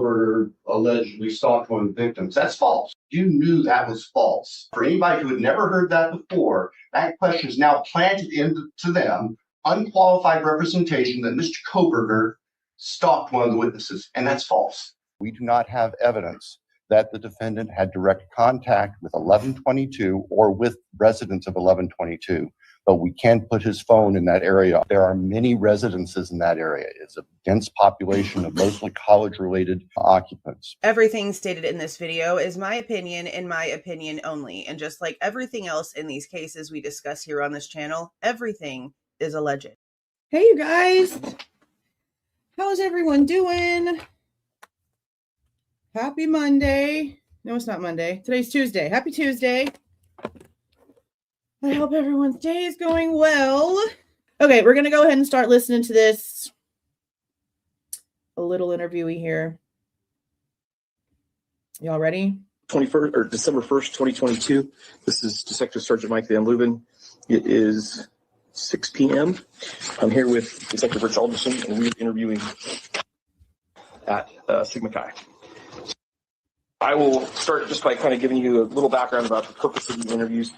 Kohberger allegedly stalked one of the victims. That's false. You knew that was false. For anybody who had never heard that before, that question is now planted into them, unqualified representation that Mr. Kohberger stalked one of the witnesses, and that's false. We do not have evidence that the defendant had direct contact with 1122 or with residents of 1122, but we can put his phone in that area. There are many residences in that area. It's a dense population of mostly college-related occupants. Everything stated in this video is my opinion and my opinion only. And just like everything else in these cases we discuss here on this channel, everything is alleged. Hey, you guys. How's everyone doing? Happy Monday. No, it's not Monday. Today's Tuesday. Happy Tuesday. I hope everyone's day is going well. Okay, we're going to go ahead and start listening to this. A little interviewee here. Y'all ready? 21st or December 1st, 2022. This is Detective Sergeant Mike Van Leuven. It is 6 p.m. I'm here with Detective Rich Alderson, and we're interviewing at Sigma Chi. I will start just by kind of giving you a little background about the purpose of these interviews.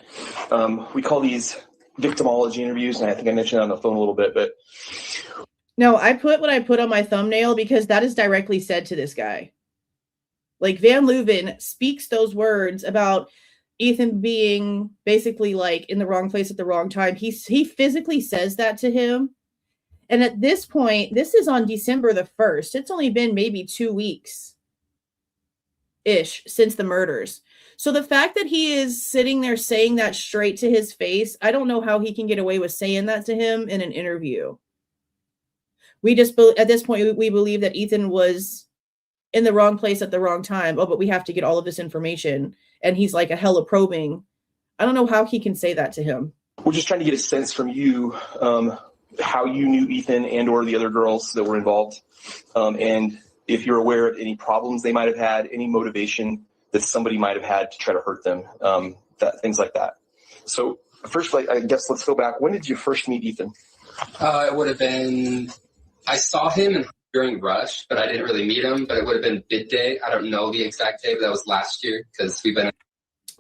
We call these victimology interviews, and I think I mentioned it on the phone a little bit, but... No, I put what I put on my thumbnail because that is directly said to this guy. Like, Van Leuven speaks those words about Ethan being basically like in the wrong place at the wrong time. He physically says that to him. And at this point, this is on December the 1st. It's only been maybe 2 weeks. Ish since the murders. So the fact that he is sitting there saying that straight to his face, I don't know how he can get away with saying that to him in an interview. We just, at this point, we believe that Ethan was in the wrong place at the wrong time. Oh, but we have to get all of this information. And he's like a hella probing. I don't know how he can say that to him. We're just trying to get a sense from you how you knew Ethan and or the other girls that were involved. And if you're aware of any problems they might have had, any motivation that somebody might have had to try to hurt them, things like that. So first, I guess let's go back. When did you first meet Ethan? It would have been, I saw him during Rush, but I didn't really meet him, but it would have been bid day. I don't know the exact day, but that was last year because we've been.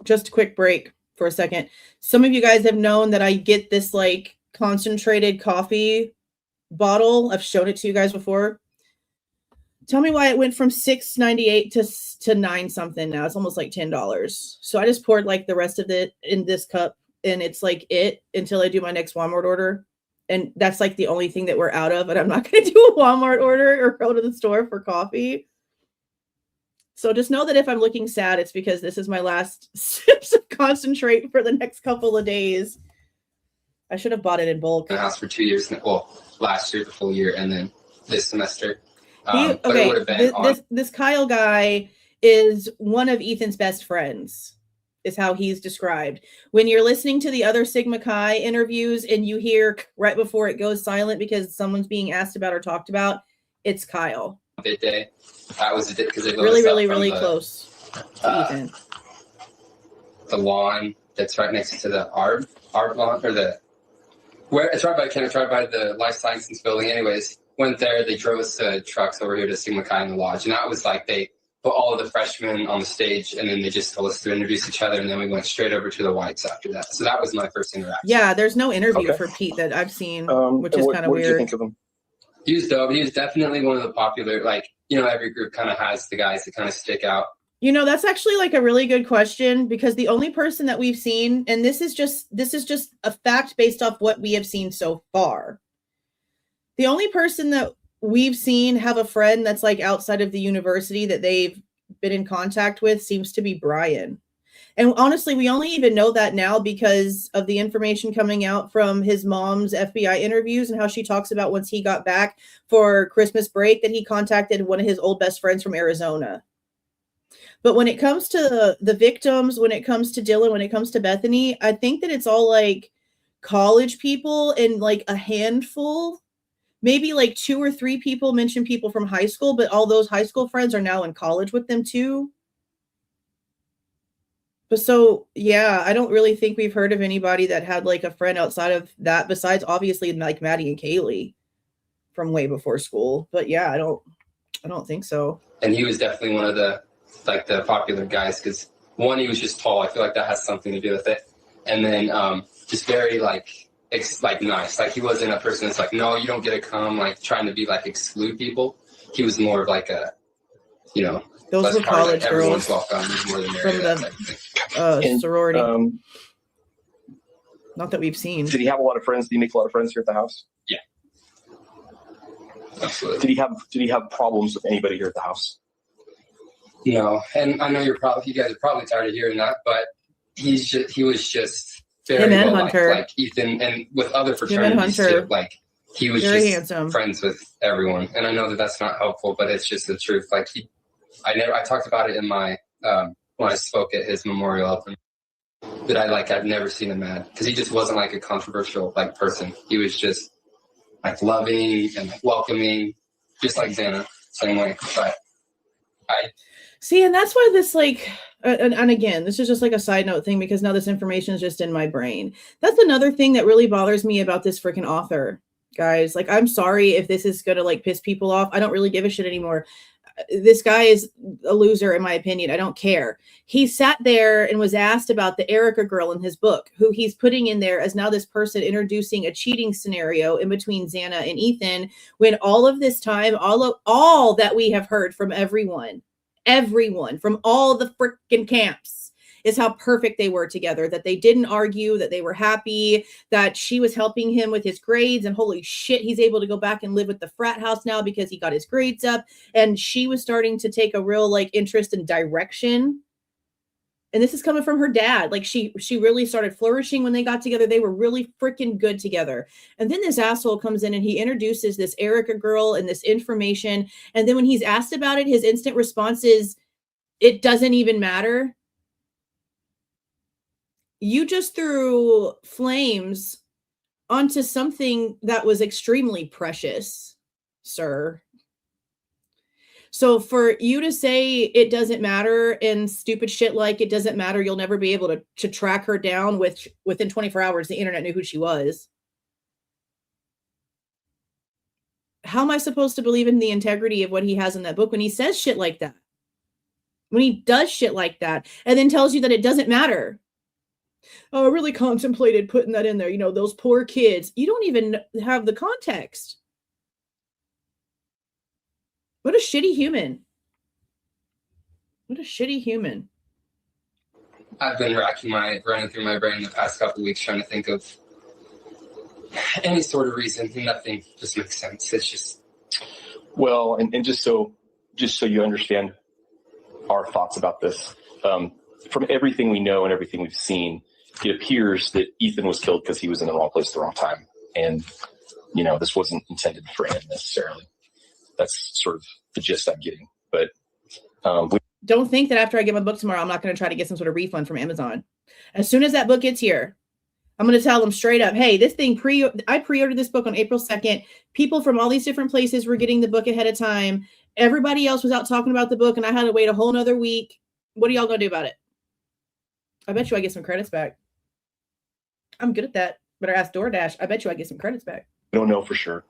Just a quick break for a second. Some of you guys have known that I get this like concentrated coffee bottle. I've shown it to you guys before. Tell me why it went from $6.98 to $9 something now. It's almost like $10. So I just poured like the rest of it in this cup, and it's like it until I do my next Walmart order. And that's like the only thing that we're out of. And I'm not going to do a Walmart order or go to the store for coffee. So just know that if I'm looking sad, it's because this is my last sips of concentrate for the next couple of days. I should have bought it in bulk. In the house for 2 years. Well, last year, the full year, and then this semester. This Kyle guy is one of Ethan's best friends, is how he's described. When you're listening to the other Sigma Chi interviews and you hear right before it goes silent because someone's being asked about or talked about, it's Kyle. Bid day. That was because it really close to Ethan. The lawn that's right next to the art lawn, or it's right by the Life Sciences building. Anyways. Went there, they drove us to trucks over here to Sigma Chi in the lodge. And that was like they put all of the freshmen on the stage, and then they just told us to introduce each other, and then we went straight over to the whites after that. So that was my first interaction. Yeah, there's no interview for Pete that I've seen, which is kind of weird. What did you think of him? He was dope. He was definitely one of the popular, like, every group kind of has the guys that kind of stick out. That's actually like a really good question, because the only person that we've seen, and this is just a fact based off what we have seen so far. The only person that we've seen have a friend that's like outside of the university that they've been in contact with seems to be Bryan. And honestly, we only even know that now because of the information coming out from his mom's FBI interviews and how she talks about once he got back for Christmas break that he contacted one of his old best friends from Arizona. But when it comes to the victims, when it comes to Dylan, when it comes to Bethany, I think that it's all like college people and like a handful. Maybe like 2 or 3 people mention people from high school, but all those high school friends are now in college with them too. But so, yeah, I don't really think we've heard of anybody that had like a friend outside of that besides obviously like Maddie and Kaylee from way before school. But yeah, I don't I don't think so. And he was definitely one of the popular guys because one, he was just tall. I feel like that has something to do with it. And then just very nice. Like he wasn't a person that's like, no, you don't get to come, like trying to be like exclude people. He was more of like a, those were college girls everyone's welcome more than from the sorority. Not that we've seen. Did he have a lot of friends? Did he make a lot of friends here at the house? Yeah. Absolutely. Did he have problems with anybody here at the house? No, and I know you guys are probably tired of hearing that, but he was just very well like Ethan, and with other fraternities too. Like he was very just handsome. Friends with everyone, and I know that that's not helpful, but it's just the truth. Like I talked about it in my when I spoke at his memorial open. But I've never seen him mad because he just wasn't like a controversial person. He was just like loving and like welcoming, just like Xana, same way. But and that's why this and again, this is just like a side note thing because now this information is just in my brain. That's another thing that really bothers me about this freaking author, guys. Like, I'm sorry if this is gonna piss people off. I don't really give a shit anymore. This guy is a loser, in my opinion. I don't care. He sat there and was asked about the Erica girl in his book, who he's putting in there as now this person introducing a cheating scenario in between Xana and Ethan, when all of this time, all that we have heard from everyone from all the freaking camps is how perfect they were together, that they didn't argue, that they were happy, that she was helping him with his grades, and holy shit, he's able to go back and live with the frat house now because he got his grades up, and she was starting to take a real interest and direction. And this is coming from her dad. Like she really started flourishing when they got together. They were really freaking good together. And then this asshole comes in and he introduces this Erica girl and this information. And then when he's asked about it, his instant response is, it doesn't even matter. You just threw flames onto something that was extremely precious, sir. So for you to say it doesn't matter and stupid shit like it doesn't matter, you'll never be able to track her down, within 24 hours, the internet knew who she was. How am I supposed to believe in the integrity of what he has in that book when he says shit like that? When he does shit like that and then tells you that it doesn't matter. Oh, I really contemplated putting that in there. Those poor kids. You don't even have the context. What a shitty human. What a shitty human. I've been running through my brain the past couple of weeks trying to think of any sort of reason. Nothing just makes sense. It's just. Well, and just so you understand our thoughts about this, from everything we know and everything we've seen, it appears that Ethan was killed because he was in the wrong place at the wrong time. And, this wasn't intended for him necessarily. That's sort of the gist I'm getting. But don't think that after I get my book tomorrow, I'm not going to try to get some sort of refund from Amazon. As soon as that book gets here, I'm going to tell them straight up, hey, this thing I pre-ordered this book on April 2nd. People from all these different places were getting the book ahead of time. Everybody else was out talking about the book, and I had to wait a whole nother week. What are y'all going to do about it? I bet you I get some credits back. I'm good at that. Better ask DoorDash. I bet you I get some credits back. We don't know for sure.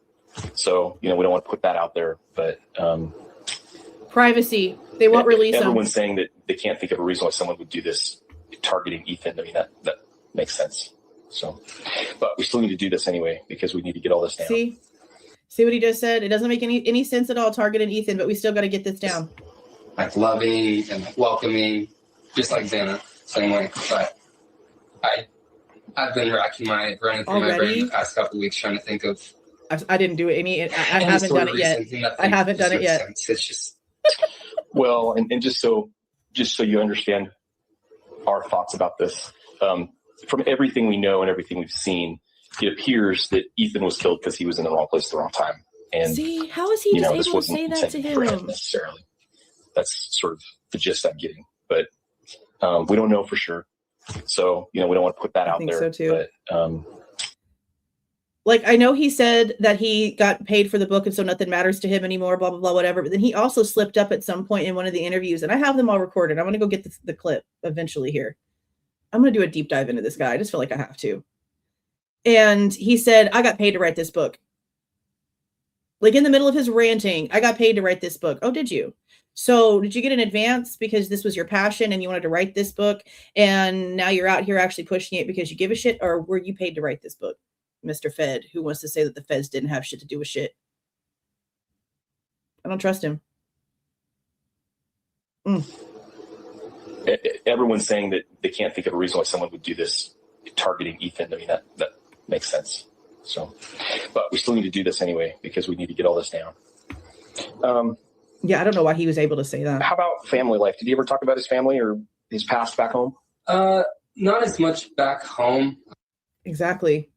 So, we don't want to put that out there, but privacy. They won't release them. Everyone's saying that they can't think of a reason why someone would do this targeting Ethan. I mean, that makes sense. So, but we still need to do this anyway because we need to get all this down. See what he just said? It doesn't make any sense at all targeting Ethan, but we still got to get this down. Like loving and welcoming, just like Xana, same way. But I've been running through my brain the past couple of weeks trying to think of. I didn't do it. I haven't done it yet. I haven't done it yet. It's just. Well, and just so you understand our thoughts about this, from everything we know and everything we've seen, it appears that Ethan was killed because he was in the wrong place at the wrong time. And see, how is he just able to say that to him? Necessarily. That's sort of the gist I'm getting, but we don't know for sure. So, we don't want to put that out there. I think so too. But, I know he said that he got paid for the book and so nothing matters to him anymore, blah, blah, blah, whatever. But then he also slipped up at some point in one of the interviews, and I have them all recorded. I'm going to go get the clip eventually here. I'm going to do a deep dive into this guy. I just feel like I have to. And he said, I got paid to write this book. Like in the middle of his ranting, I got paid to write this book. Oh, did you? So did you get an advance because this was your passion and you wanted to write this book, and now you're out here actually pushing it because you give a shit? Or were you paid to write this book, Mr. Fed, who wants to say that the feds didn't have shit to do with shit? I don't trust him. Everyone's saying that they can't think of a reason why someone would do this targeting Ethan. I mean, that makes sense. So, but we still need to do this anyway because we need to get all this down. Yeah, I don't know why he was able to say that. How about family life? Did he ever talk about his family or his past back home? Not as much back home. Exactly.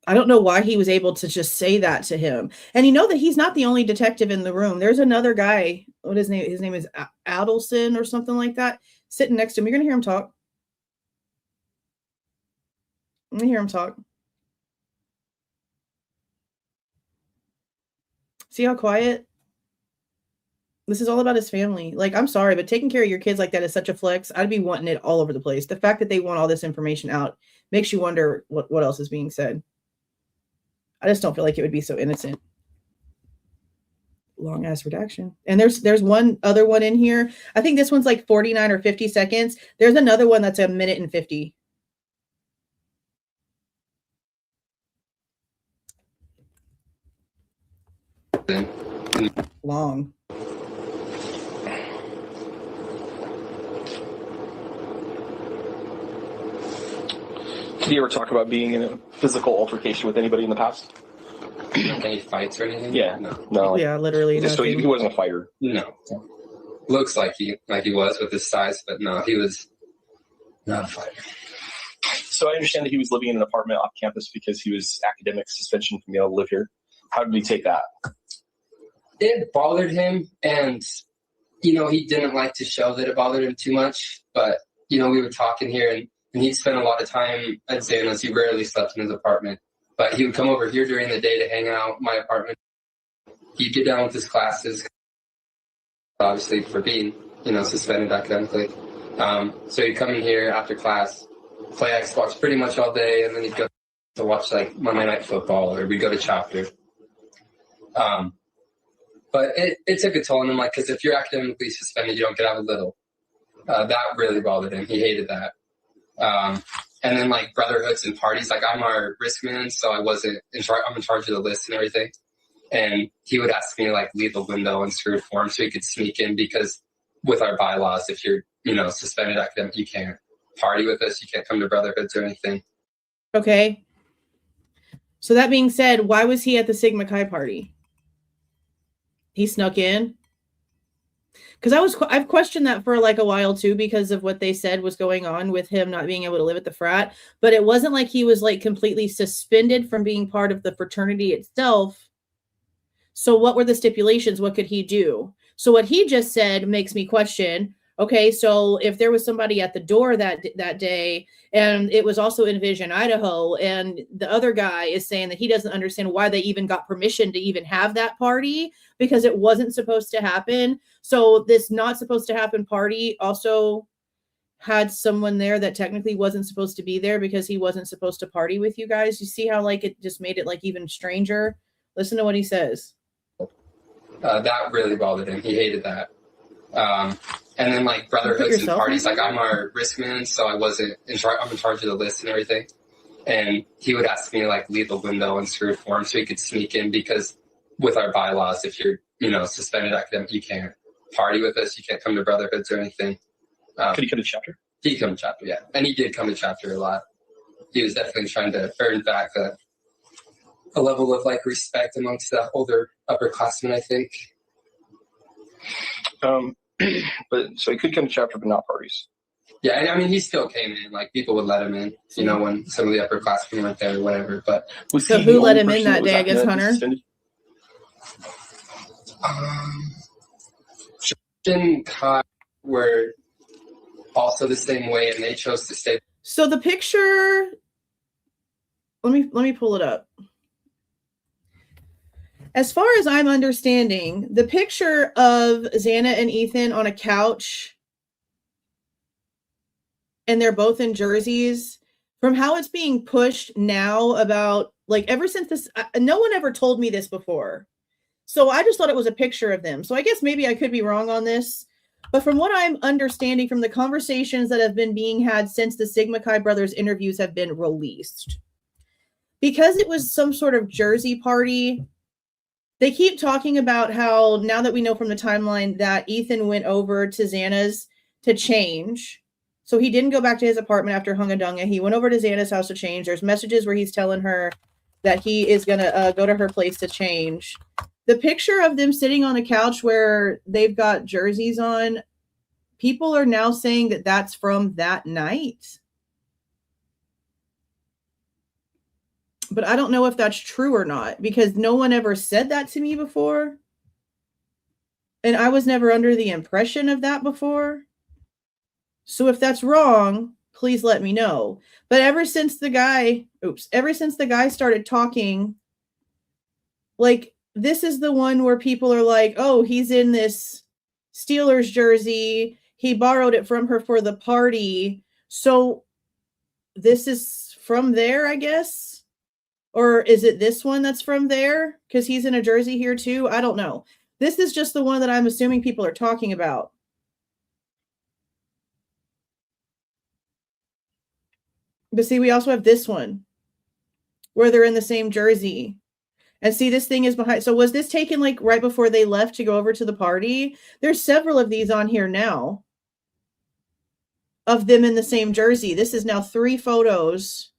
I don't know why he was able to just say that to him. And you know that he's not the only detective in the room. There's another guy. What his name? His name is Adelson or something like that. Sitting next to him. You're going to hear him talk. Let me hear him talk. See how quiet? This is all about his family. Like, I'm sorry, but taking care of your kids like that is such a flex. I'd be wanting it all over the place. The fact that they want all this information out makes you wonder what else is being said. I just don't feel like it would be so innocent. Long ass redaction. And there's one other one in here. I think this one's like 49 or 50 seconds. There's another one that's a minute and 50. Long. Did he ever talk about being in a physical altercation with anybody in the past? Any fights or anything? Yeah. No. Yeah, literally. So he wasn't a fighter. No. Looks like he was with his size, but no, he was not a fighter. So I understand that he was living in an apartment off campus because he was academic suspension from being able to live here. How did he take that? It bothered him, and he didn't like to show that it bothered him too much. But we were talking here, and he'd spend a lot of time at Xana's. He rarely slept in his apartment, but he would come over here during the day to hang out in my apartment. He'd get down with his classes, obviously for being, suspended academically. So he'd come in here after class, play Xbox pretty much all day, and then he'd go to watch like Monday Night Football, or we'd go to Chapter. But it took a toll on him, like, because if you're academically suspended, you don't get out of little. That really bothered him. He hated that. And then like brotherhoods and parties, like I'm our risk man, so I'm in charge of the list and everything. And he would ask me to like leave the window in screwed form so he could sneak in, because with our bylaws, if you're, suspended academic, you can't party with us. You can't come to brotherhoods or anything. Okay. So that being said, why was he at the Sigma Chi party? He snuck in? Because I've questioned that for like a while too, because of what they said was going on with him not being able to live at the frat. But it wasn't like he was like completely suspended from being part of the fraternity itself. So what were the stipulations? What could he do? So what he just said makes me question, okay, so if there was somebody at the door that day, and it was also in Vision, Idaho, and the other guy is saying that he doesn't understand why they even got permission to even have that party, because it wasn't supposed to happen. So this not supposed to happen party also had someone there that technically wasn't supposed to be there because he wasn't supposed to party with you guys. You see how like it just made it like even stranger? Listen to what he says. That really bothered him. He hated that. And then like brotherhoods and parties, like I'm our risk man, so I'm in charge of the list and everything. And he would ask me to like leave the window in screwed form so he could sneak in, because with our bylaws, if you're, suspended academic, you can't party with us. You can't come to brotherhoods or anything. Could he come to Chapter? He'd come to Chapter, yeah. And he did come to Chapter a lot. He was definitely trying to earn back a level of like respect amongst the older upperclassmen, I think. But so he could come to Chapter, but not parties. Yeah, and I mean, he still came in. Like, people would let him in, when some of the upperclassmen weren't there or whatever. But so who let him in that day? I guess Hunter. And Kai were also the same way, and they chose to stay. So the picture, let me pull it up. As far as I'm understanding, the picture of Xana and Ethan on a couch, and they're both in jerseys. from how it's being pushed now about, like, ever since this, no one ever told me this before. So I just thought it was a picture of them. So I guess maybe I could be wrong on this. But from what I'm understanding from the conversations that have been being had since the Sigma Chi brothers interviews have been released, because it was some sort of Jersey party, they keep talking about how, now that we know from the timeline, that Ethan went over to Xana's to change. So he didn't go back to his apartment after Hunga Dunga. He went over to Xana's house to change. There's messages where he's telling her that he is going to go to her place to change. The picture of them sitting on the couch where they've got jerseys on, people are now saying that that's from that night. But I don't know if that's true or not, because no one ever said that to me before. And I was never under the impression of that before. So if that's wrong, please let me know. But ever since the guy started talking, like, this is the one where people are like, oh, he's in this Steelers jersey. He borrowed it from her for the party. So this is from there, I guess? Or is it this one that's from there? Because he's in a jersey here too? I don't know. This is just the one that I'm assuming people are talking about. But see, we also have this one where they're in the same jersey. And see, this thing is behind. So was this taken like right before they left to go over to the party? There's several of these on here now of them in the same jersey. This is now 3 photos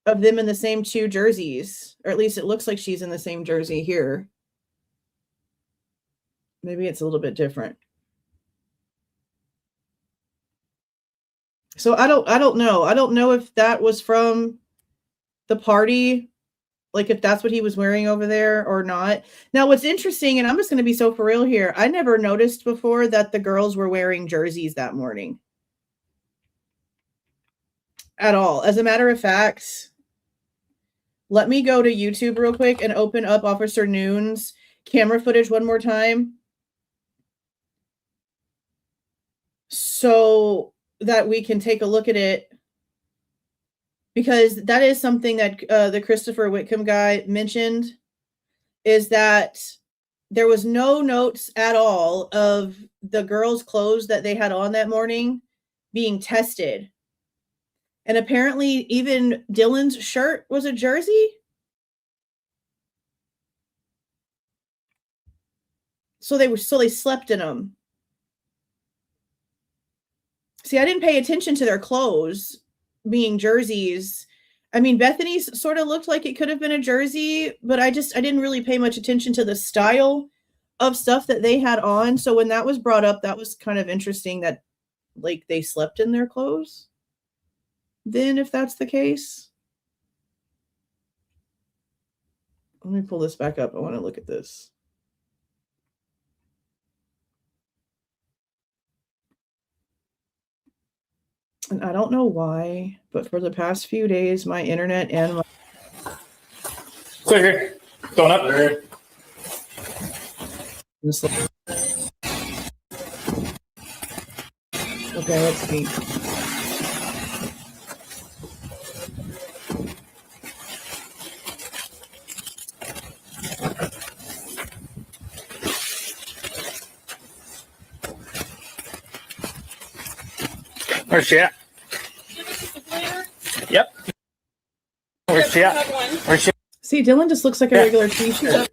of them in the same 2 jerseys. Or at least it looks like she's in the same jersey here. Maybe it's a little bit different. So I don't know. I don't know if that was from the party, like if that's what he was wearing over there or not. Now, what's interesting, and I'm just going to be so for real here, I never noticed before that the girls were wearing jerseys that morning. At all. As a matter of fact, let me go to YouTube real quick and open up Officer Noon's camera footage one more time, so that we can take a look at it, because that is something that the Christopher Whitcomb guy mentioned, is that there was no notes at all of the girls' clothes that they had on that morning being tested. And apparently even Dylan's shirt was a jersey. So they slept in them. See, I didn't pay attention to their clothes being jerseys. I mean, Bethany's sort of looked like it could have been a jersey, but I didn't really pay much attention to the style of stuff that they had on. So when that was brought up, that was kind of interesting that, like, they slept in their clothes. Then if that's the case, let me pull this back up. I want to look at this. And I don't know why, but for the past few days, my internet and my... Clear here. Going up. Okay, let's see. Where's she at? Yep. Where's she at? Where's she at? See, Dylan just looks like a regular t-shirt.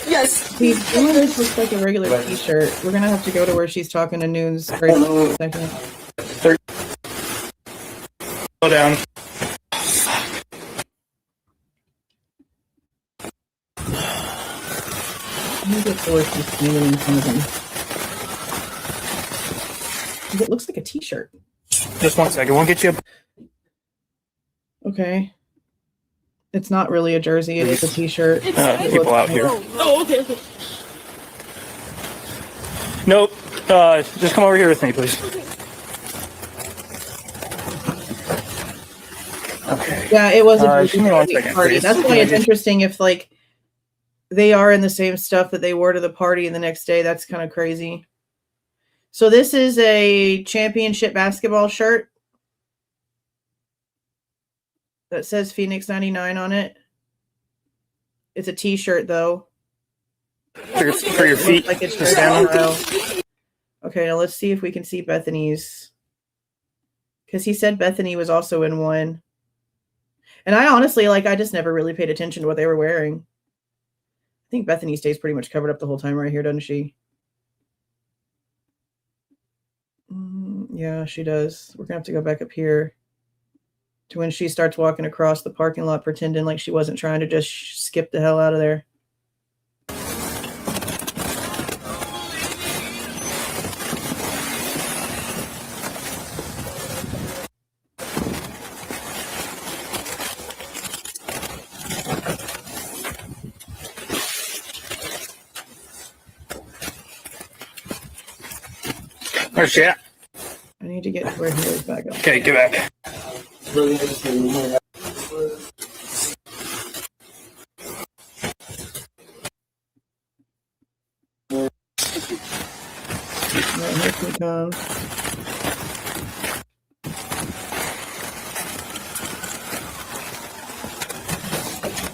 Yes. See, Dylan just looks like a regular t-shirt. We're going to have to go to where she's talking to Noons right in a second. Go down. Let me get to where she's standing in front of him. It looks like a t-shirt. Just 1 second. We'll get you up. Okay. It's not really a jersey. It is a t-shirt. People out here. Oh, okay. Nope. Just come over here with me, please. Okay. Yeah, it was a give me 1 second, party. please. That's why it's interesting if, like, they are in the same stuff that they wore to the party and the next day. That's kind of crazy. So this is a championship basketball shirt that says Phoenix 99 on it. It's a t-shirt though. For your feet. Like it's to stand on. Okay, now let's see if we can see Bethany's. Because he said Bethany was also in one. And I honestly, I just never really paid attention to what they were wearing. I think Bethany stays pretty much covered up the whole time right here, doesn't she? Yeah, she does. We're going to have to go back up here to when she starts walking across the parking lot pretending like she wasn't trying to just skip the hell out of there. Where's she at? I need to get to where he is back up. Okay, get back. Right, here she comes.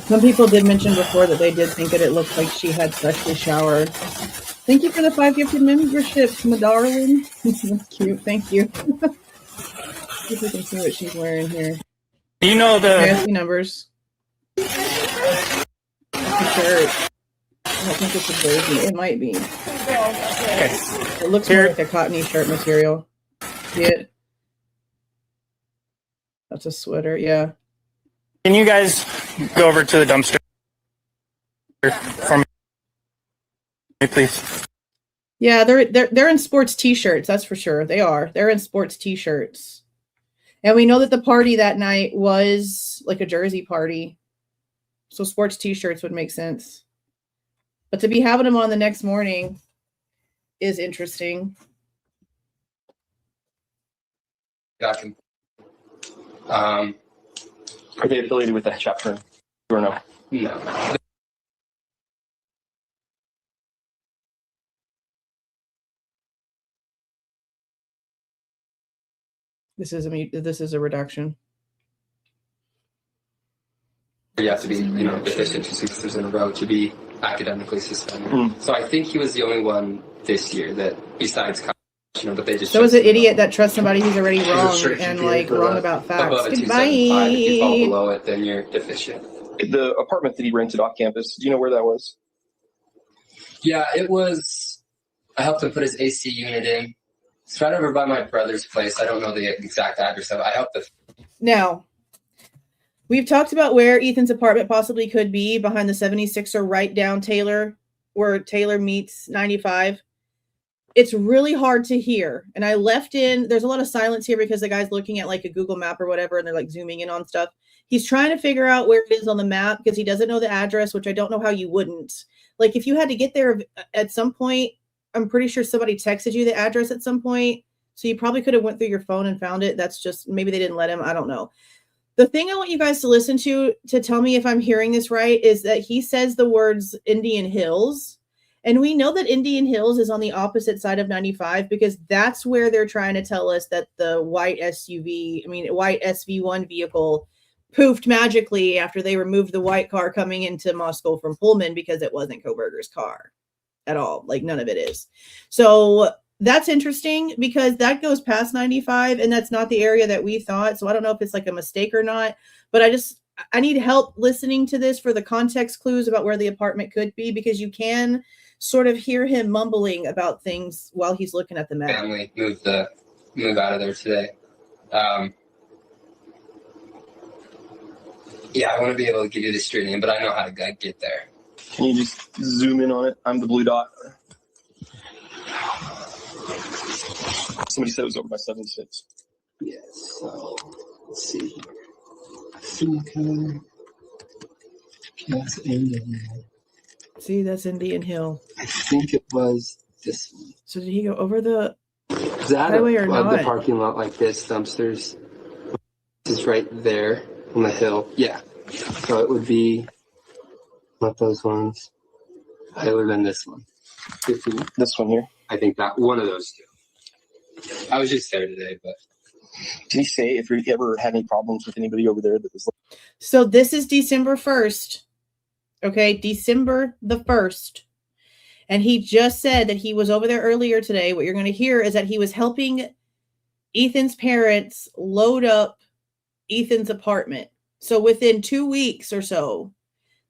Some people did mention before that they did think that it looked like she had freshly showered. Thank you for the 5 gifted memberships, my darling. That's cute. Thank you. See if we can see what she's wearing here. You know the Fancy numbers. It's a shirt. I don't think it's a jersey. It might be. okay. It looks more like a cottony shirt material. See it? That's a sweater. Yeah. Can you guys go over to the dumpster for me, please? Yeah, they're in sports t-shirts, that's for sure. They are. They're in sports t-shirts. And we know that the party that night was like a jersey party. So sports t-shirts would make sense. But to be having them on the next morning is interesting. Are they affiliated with that chapter or no? No. This is a reduction. You have to be, deficient 2 semesters in a row to be academically suspended. So I think he was the only one this year that, besides, but they just. So is an idiot that trusts somebody who's already wrong and wrong about facts. Above a Goodbye. 275, if you fall below it, then you're deficient. The apartment that he rented off campus, do you know where that was? Yeah, it was. I helped him put his AC unit in. It's right over by my brother's place. I don't know the exact address of it. I helped the. Now, we've talked about where Ethan's apartment possibly could be behind the 76er, right down Taylor, where Taylor meets 95. It's really hard to hear. And I left in, there's a lot of silence here because the guy's looking at like a Google map or whatever, and they're like zooming in on stuff. He's trying to figure out where it is on the map because he doesn't know the address, which I don't know how you wouldn't. Like if you had to get there at some point, I'm pretty sure somebody texted you the address at some point. So you probably could have went through your phone and found it. That's just, maybe they didn't let him. I don't know. The thing I want you guys to listen to tell me if I'm hearing this right is that he says the words Indian Hills. And we know that Indian Hills is on the opposite side of 95 because that's where they're trying to tell us that the white SV1 vehicle poofed magically after they removed the white car coming into Moscow from Pullman because it wasn't Kohberger's car at all. Like none of it is. So that's interesting because that goes past 95 and that's not the area that we thought. So I don't know if it's like a mistake or not, but I need help listening to this for the context clues about where the apartment could be because you can sort of hear him mumbling about things while he's looking at the map. Family move out of there today. Yeah, I want to be able to give you the street name, but I know how to get there. Can you just zoom in on it? I'm the blue dot. Somebody said it was over by 76. Yes. So let's see here. I think that's Indian. See, that's Indian Hill. I think it was this one. So did he go over the Is that highway or not? The parking lot like this, dumpsters is right there on the hill. Yeah. So it would be not those ones. I live in this one. This one here. I think that one of those two. I was just there today, but. Did he say if you ever had any problems with anybody over there that was? So this is December 1st. Okay, December the 1st. And he just said that he was over there earlier today. What you're going to hear is that he was helping Ethan's parents load up Ethan's apartment. So within 2 weeks or so,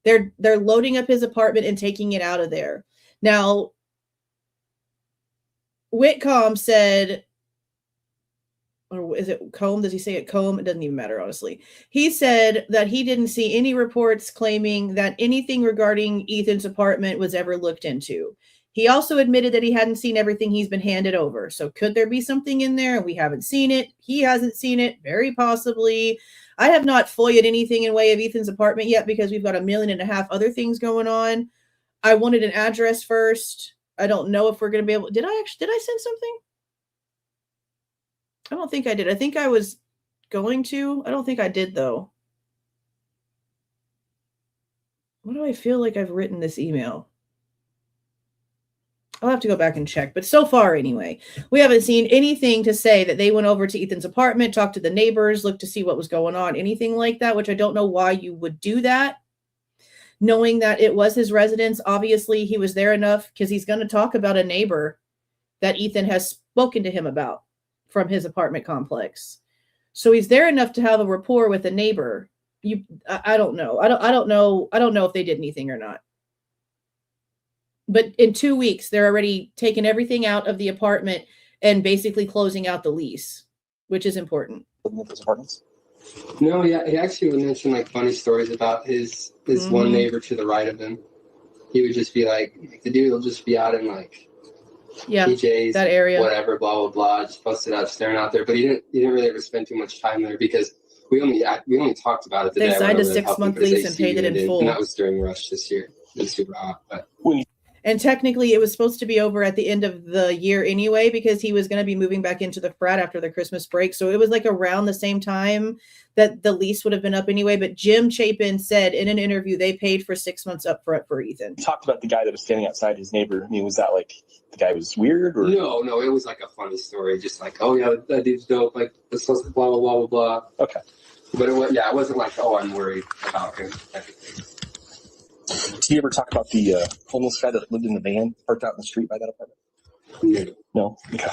they're loading up his apartment and taking it out of there. Now, Whitcomb said, or is it Combe? Does he say it Combe? It doesn't even matter, honestly. He said that he didn't see any reports claiming that anything regarding Ethan's apartment was ever looked into. He also admitted that he hadn't seen everything he's been handed over. So could there be something in there? We haven't seen it. He hasn't seen it. Very possibly. I have not FOIA'd anything in way of Ethan's apartment yet because we've got 1.5 million other things going on. I wanted an address first. I don't know if we're going to be able. Did I send something? I don't think I did. I think I was going to. I don't think I did, though. What do I feel like I've written this email? I'll have to go back and check. But so far, anyway, we haven't seen anything to say that they went over to Ethan's apartment, talked to the neighbors, looked to see what was going on, anything like that, which I don't know why you would do that. Knowing that it was his residence, obviously he was there enough because he's going to talk about a neighbor that Ethan has spoken to him about from his apartment complex. So he's there enough to have a rapport with a neighbor. I don't know. I don't know if they did anything or not. But in 2 weeks, they're already taking everything out of the apartment and basically closing out the lease, which is important. No, yeah, he actually mentioned like funny stories about his one neighbor to the right of him. He would just be like the dude will just be out in like PJs, that area, whatever, blah blah blah, just busted out, staring out there. But he didn't really ever spend too much time there because we only talked about it. They signed a 6-month lease and paid it in full. And that was during Rush this year. It was super hot, but. And technically, it was supposed to be over at the end of the year anyway, because he was going to be moving back into the Frat after the Christmas break. So it was like around the same time that the lease would have been up anyway. But Jim Chapin said in an interview they paid for 6 months up front for Ethan. You talked about the guy that was standing outside his neighbor. I mean, was that like the guy was weird? Or? No, it was like a funny story. Just like, oh yeah, that dude's dope. Like, this was blah, blah, blah, blah, blah. Okay. But it wasn't like, oh, I'm worried about him. Did you ever talk about the homeless guy that lived in the van parked out in the street by that apartment? No? Okay.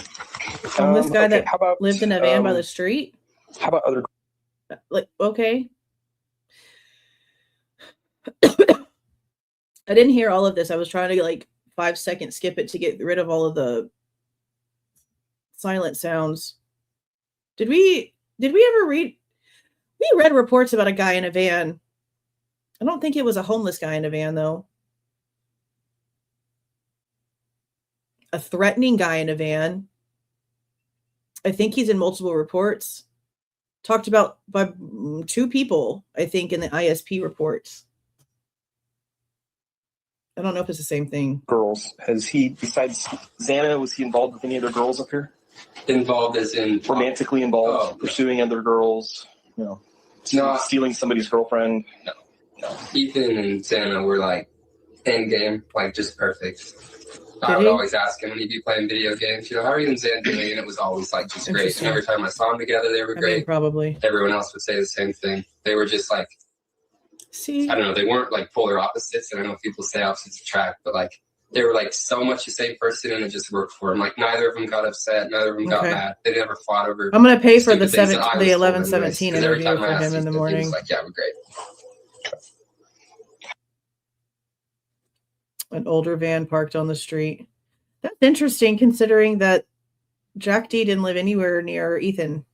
Homeless guy that lived in a van by the street? How about other... Like, okay. I didn't hear all of this. I was trying to like 5-second skip it to get rid of all of the silent sounds. Did we ever read? We read reports about a guy in a van. I don't think it was a homeless guy in a van, though. A threatening guy in a van. I think he's in multiple reports. Talked about by 2 people, I think, in the ISP reports. I don't know if it's the same thing. Girls. Has he, besides Xana, was he involved with any other girls up here? Involved as in... Romantically involved, pursuing other girls, stealing somebody's girlfriend? No. Ethan and Xana were like end game, like just perfect. I would always ask him when he'd be playing video games, how are you and Xana doing? And it was always like just great. And every time I saw them together, they were great. Probably. Everyone else would say the same thing. They were just like, I don't know, they weren't like polar opposites. And I know people say opposites attract, but like they were like so much the same person and it just worked for them. Like neither of them got upset, neither of them got mad. They never fought over. I'm going to pay for the 11/17 interview for him in the morning. He was like, yeah, we're great. An older van parked on the street. That's interesting considering that Jack D didn't live anywhere near Ethan.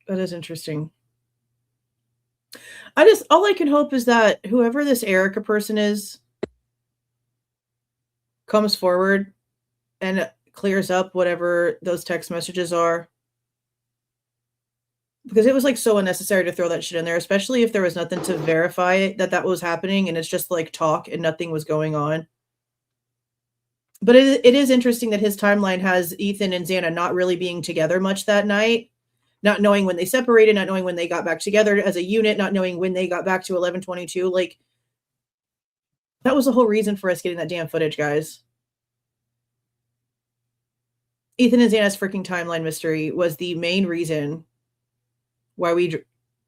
That is interesting. All I can hope is that whoever this Erica person is comes forward and clears up whatever those text messages are. Because it was like so unnecessary to throw that shit in there, especially if there was nothing to verify it, that was happening and it's just like talk and nothing was going on. But it is interesting that his timeline has Ethan and Xana not really being together much that night, not knowing when they separated, not knowing when they got back together as a unit, not knowing when they got back to 11/22. Like, that was the whole reason for us getting that damn footage, guys. Ethan and Xana's freaking timeline mystery was the main reason why we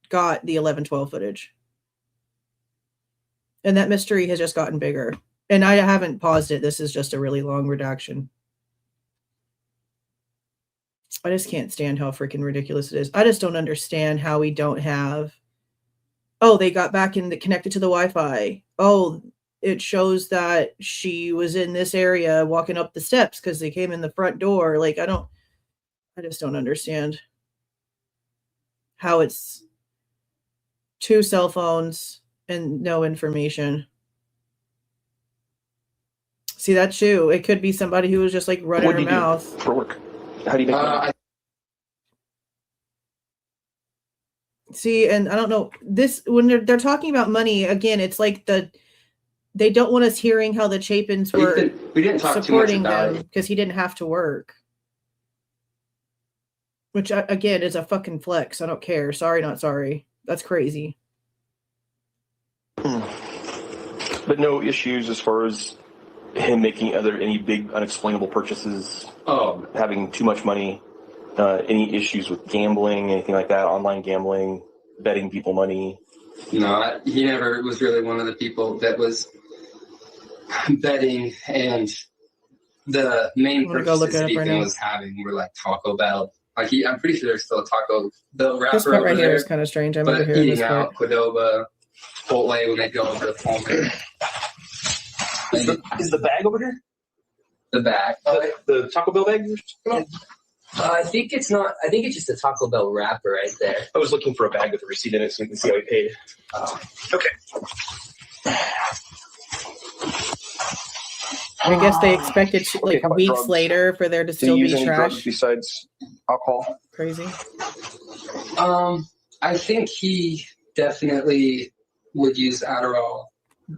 got the 11/12 footage. And that mystery has just gotten bigger. And I haven't paused it. This is just a really long redaction. I just can't stand how freaking ridiculous it is. I just don't understand how we don't have, oh, they got back in connected to the Wi-Fi. Oh, it shows that she was in this area walking up the steps because they came in the front door. Like, I just don't understand how it's 2 cell phones and no information. See that shoe? It could be somebody who was just like running her mouth. For work. How do you make money? See, and I don't know this when they're talking about money again. It's like they don't want us hearing how the Chapins were we didn't talk supporting too much about them because he didn't have to work. Which again is a fucking flex. I don't care. Sorry, not sorry. That's crazy. But no issues as far as him making any big unexplainable purchases. Oh, having too much money. Any issues with gambling, anything like that? Online gambling, betting people money. No, he never was really one of the people that was betting, and the main purchases that Ethan was having were like Taco Bell. Like I'm pretty sure there's still a Taco Bell wrapper this part over right there. Here is kind of strange. I'm but over here eating in this out, part. Qdoba, Chipotle when they go over to Palmer. Is the bag over here? The bag. The Taco Bell bag? I think it's not. I think it's just a Taco Bell wrapper right there. I was looking for a bag with a receipt in it so we can see how he paid. Okay. I guess they expected like weeks drugs. later for there to Do still you be use any trash. drugs besides alcohol? Crazy. I think he definitely would use Adderall.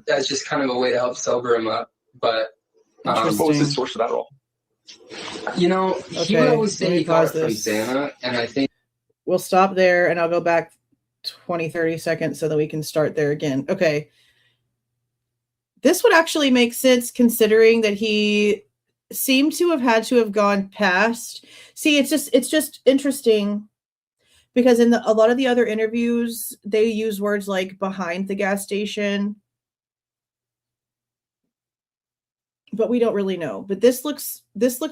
That's just kind of a way to help sober him up. But What was his source of Adderall? you know, he would always say he got it from this. Xana, and I think We'll stop there and I'll go back 20, 30 seconds so that we can start there again. Okay. This would actually make sense considering that he seemed to have had to have gone past. See, it's just interesting because in a lot of the other interviews, they use words like behind the gas station. But we don't really know. But this looks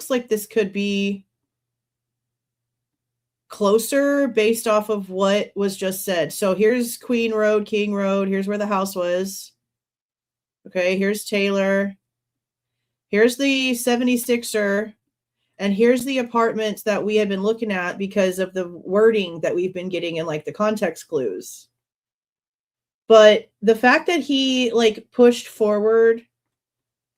like this could be closer based off of what was just said. So here's Queen Road, King Road. Here's where the house was. Okay, here's Taylor. Here's the 76er. And here's the apartments that we had been looking at because of the wording that we've been getting in like the context clues. But the fact that he like pushed forward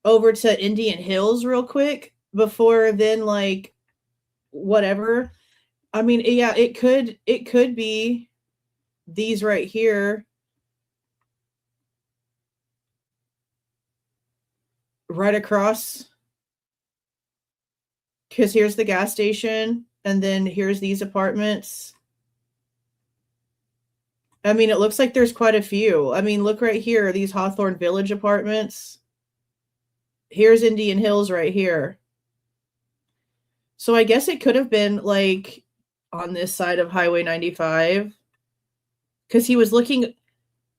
over to Indian Hills real quick before then like whatever. I mean, yeah, it could be these right here. Right across. Because here's the gas station and then here's these apartments. I mean, it looks like there's quite a few. I mean, look right here, these Hawthorne Village apartments. Here's Indian Hills right here. So I guess it could have been like on this side of Highway 95 because he was looking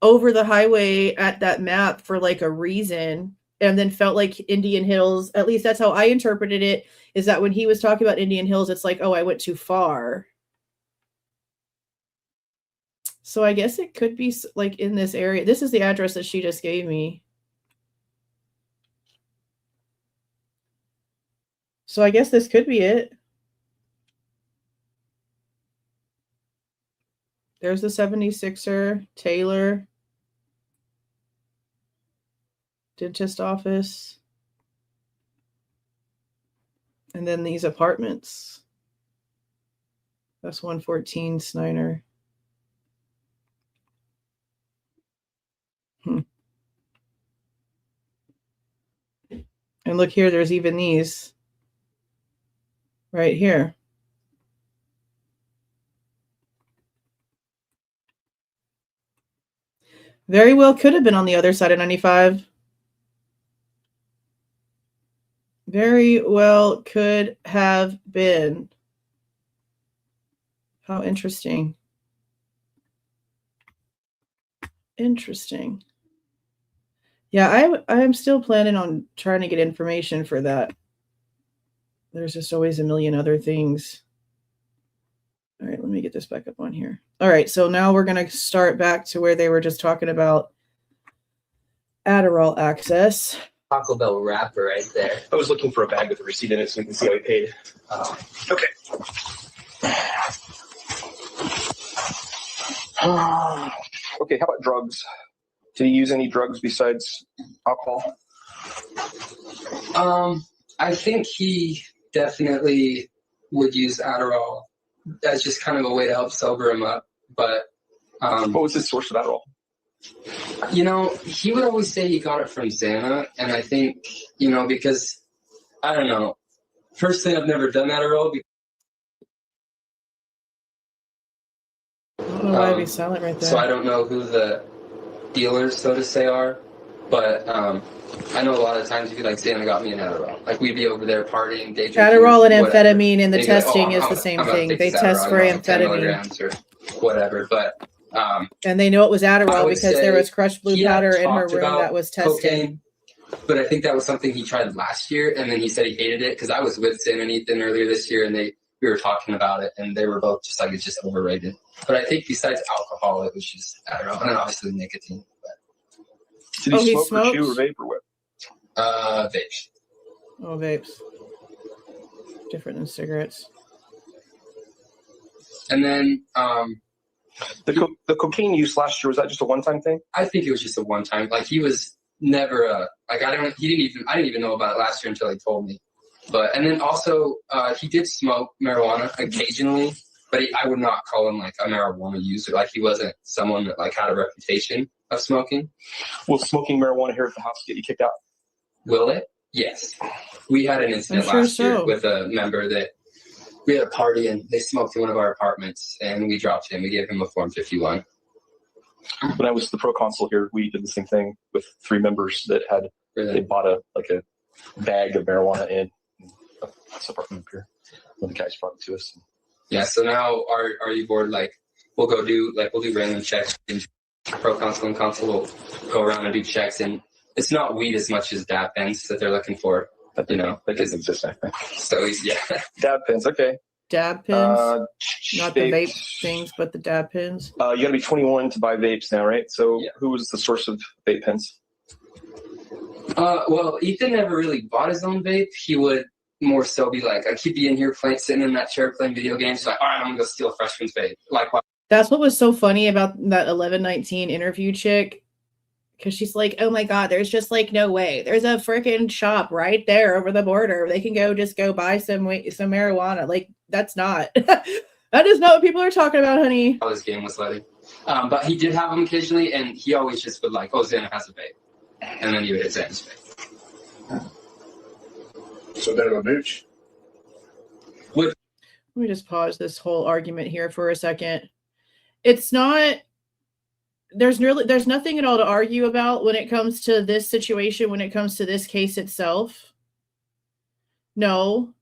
over the highway at that map for like a reason and then felt like Indian Hills, at least that's how I interpreted it, is that when he was talking about Indian Hills, it's like, oh, I went too far. So I guess it could be like in this area. This is the address that she just gave me. So I guess this could be it. There's the 76er, Taylor, dentist office, and then these apartments. That's 114 Snyder. And look here, there's even these. Right here. Very well could have been on the other side of 95. Very well could have been. How interesting. Interesting. Yeah, I'm still planning on trying to get information for that. There's just always a million other things. All right, let me get this back up on here. All right, so now we're going to start back to where they were just talking about Adderall access. Taco Bell wrapper right there. I was looking for a bag with a receipt in it so we can see how he paid. Okay. Okay, how about drugs? Did he use any drugs besides alcohol? I think he definitely would use Adderall as just kind of a way to help sober him up. But what was his source of Adderall? He would always say he got it from Xana, and I think, because I don't know. Personally, I've never done Adderall. I don't know why I'd be silent right there. So I don't know who the dealers, so to say, are, but I know a lot of times you'd be like, Xana got me an Adderall. Like, we'd be over there partying, day drinking. Adderall and whatever. amphetamine in the And testing like, is the same I'm gonna thing. take They this test Adderall, for 10 amphetamine. milligrams or whatever, but and they know it was I Adderall would because say there was crushed blue he had powder in her talked room about that was tested. cocaine, but I think that was something he tried last year, and then he said he hated it because I was with Sin and Ethan earlier this year, and we were talking about it, and they were both just like, it's just overrated. But I think besides alcohol, it was just Adderall, and then obviously nicotine. But. Did he smoke or chew or vape or what? Vapes. Oh, vapes. Different than cigarettes. And then the cocaine use last year, was that just a one-time thing? I think it was just a one-time. Like, he was never I didn't even know about it last year until he told me. But and then also he did smoke marijuana occasionally, but I would not call him like a marijuana user. Like, he wasn't someone that like had a reputation of smoking. Will smoking marijuana here at the house get you kicked out? Will it? Yes. We had an incident last year with a member that we had a party and they smoked in one of our apartments, and we dropped him. We gave him a Form 51. When I was the proconsul here, we did the same thing with 3 members that had they bought a bag of marijuana in this apartment up here. When the guys brought it to us. Yeah. So now are you bored? Like, we'll do random checks. And proconsul and consul will go around and do checks, and it's not weed as much as dab pens that they're looking for. That doesn't exist, I think. So yeah. Dab pens, okay. Dab pens? Not the vape things, but the dab pens. You got to be 21 to buy vapes now, right? So Who was the source of vape pens? Well, Ethan never really bought his own vape. He would more so be like, I keep you in here sitting in that chair playing video games. So like, all right, I'm going to go steal a freshman's vape. Like, what? That's what was so funny about that 1119 interview chick. Because she's like, oh my God, there's just like no way. There's a freaking shop right there over the border. They can just go buy some marijuana. Like, that's not. That is not what people are talking about, honey. How this game was letting. But he did have them occasionally, and he always just would like, oh, Xana has a vape. And then he would hit Xana's vape. So they're a mooch. Let me just pause this whole argument here for a second. It's not... There's nothing at all to argue about when it comes to this situation, when it comes to this case itself. No,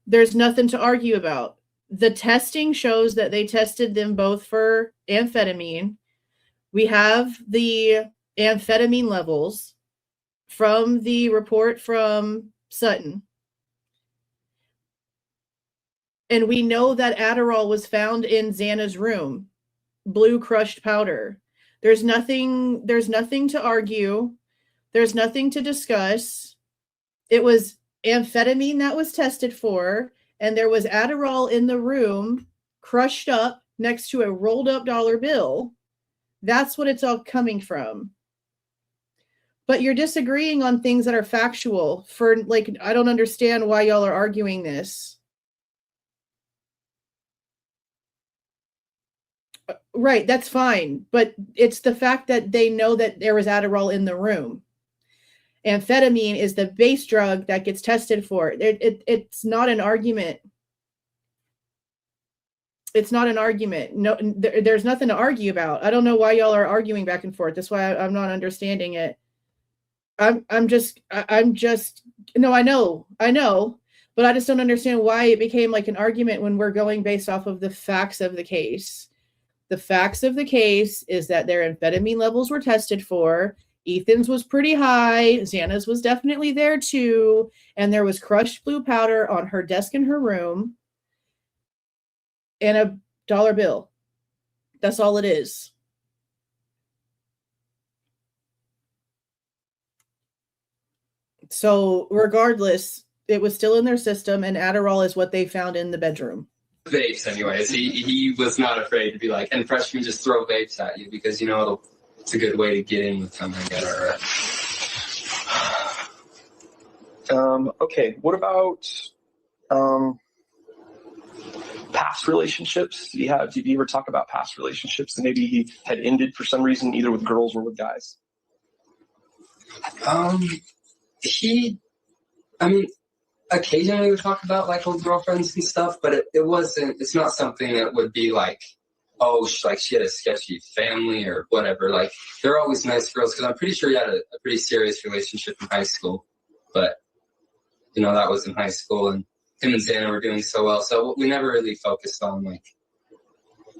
there's nothing to argue about. The testing shows that they tested them both for amphetamine. We have the amphetamine levels from the report from Sutton. And we know that Adderall was found in Xana's room, blue crushed powder. There's nothing to argue. There's nothing to discuss. It was amphetamine that was tested for, and there was Adderall in the room, crushed up next to a rolled up dollar bill. That's what it's all coming from. But you're disagreeing on things that are factual. I don't understand why y'all are arguing this. Right, that's fine. But it's the fact that they know that there was Adderall in the room. Amphetamine is the base drug that gets tested for. It's not an argument. It's not an argument. No, there's nothing to argue about. I don't know why y'all are arguing back and forth. That's why I'm not understanding it. I'm just No, I know, but I just don't understand why it became like an argument when we're going based off of the facts of the case. The facts of the case is that their amphetamine levels were tested for. Ethan's was pretty high. Xana's was definitely there too. And there was crushed blue powder on her desk in her room and a dollar bill. That's all it is. So regardless, it was still in their system, and Adderall is what they found in the bedroom. Vapes, anyways. He was not afraid to be like, and freshmen just throw vapes at you because, you know, it's a good way to get in with something. Okay, what about past relationships? Did you ever talk about past relationships that maybe he had ended for some reason, either with girls or with guys? Occasionally we would talk about like old girlfriends and stuff, but it's not something that would be like, oh, she had a sketchy family or whatever. Like, they're always nice girls, because I'm pretty sure he had a pretty serious relationship in high school, but you know, that was in high school, and him and Xana were doing so well, so we never really focused on like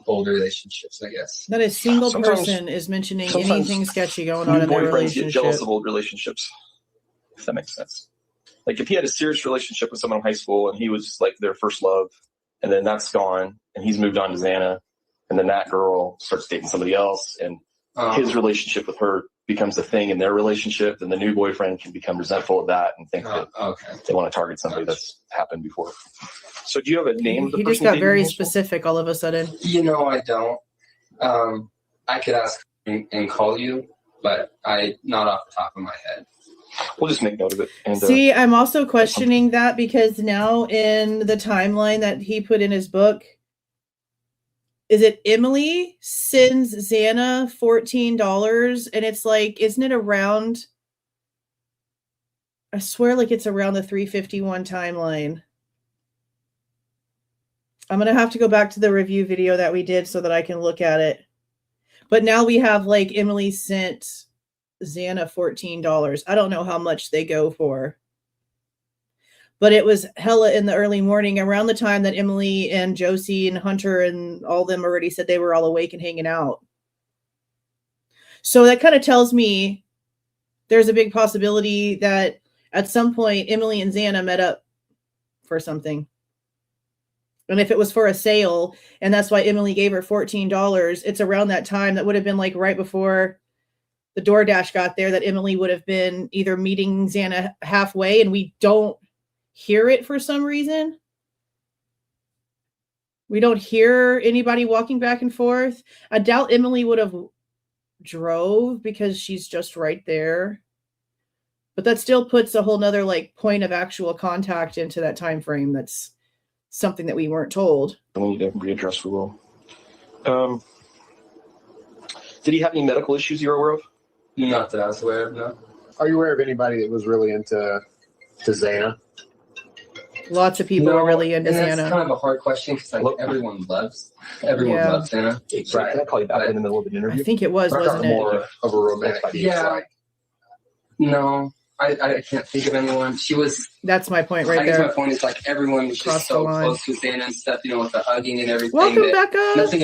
old relationships, I guess. Not a single person is mentioning anything sketchy going on in their relationship. Get jealous of old relationships, if that makes sense. Like, if he had a serious relationship with someone in high school and he was like their first love, and then that's gone and he's moved on to Xana, and then that girl starts dating somebody else, and his relationship with her becomes a thing in their relationship, then the new boyfriend can become resentful of that and think that they want to target somebody that's happened before. So do you have a name of the person? He just got very specific all of a sudden. You know, I don't. I could ask and call you, but not off the top of my head. We'll just make note of it. And, see, I'm also questioning that, because now in the timeline that he put in his book, is it Emily sends Xana $14? And it's like, isn't it around? I swear, like it's around the 351 timeline. I'm going to have to go back to the review video that we did so that I can look at it. But now we have like Emily sent Xana $14. I don't know how much they go for. But it was hella in the early morning, around the time that Emily and Josie and Hunter and all them already said they were all awake and hanging out. So that kind of tells me there's a big possibility that at some point Emily and Xana met up for something. And if it was for a sale, and that's why Emily gave her $14, it's around that time. That would have been like right before the DoorDash got there, that Emily would have been either meeting Xana halfway, and we don't hear it for some reason. We don't hear anybody walking back and forth. I doubt Emily would have drove, because she's just right there. But that still puts a whole nother like point of actual contact into that time frame. That's something that we weren't told. We need to readdress the rule. Did he have any medical issues you're aware of? Not that I was aware of, no. Are you aware of anybody that was really into Xana? Lots of people are really into Xana. That's Xana. kind of a hard question, because like everyone loves Xana. Sorry, can I call you back in the middle of an interview? I think it was, wasn't it? More of a romantic. Yeah. No, I can't think of anyone. She was. That's my point right I guess there. my point is like everyone was just so close to Xana and stuff, you know, with the hugging and everything. Welcome back up. Nothing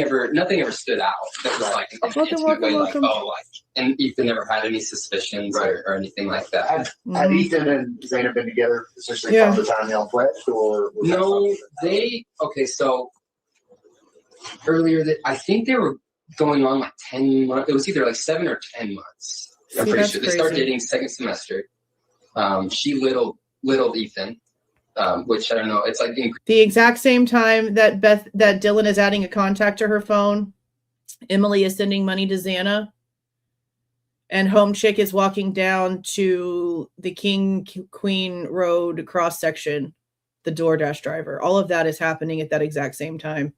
ever stood out. That was like an intimate way, like, oh, like, and Ethan never had any suspicions or anything like that. Had Ethan and Xana been together essentially from the time y'all pledged, or was no? So earlier I think they were going on like 10 months. It was either like 7 or 10 months. I'm pretty sure they started dating second semester. She little Ethan, which I don't know. It's like the exact same time that Dylan is adding a contact to her phone, Emily is sending money to Xana, and Home Chick is walking down to the King Queen Road cross section, the DoorDash driver. All of that is happening at that exact same time.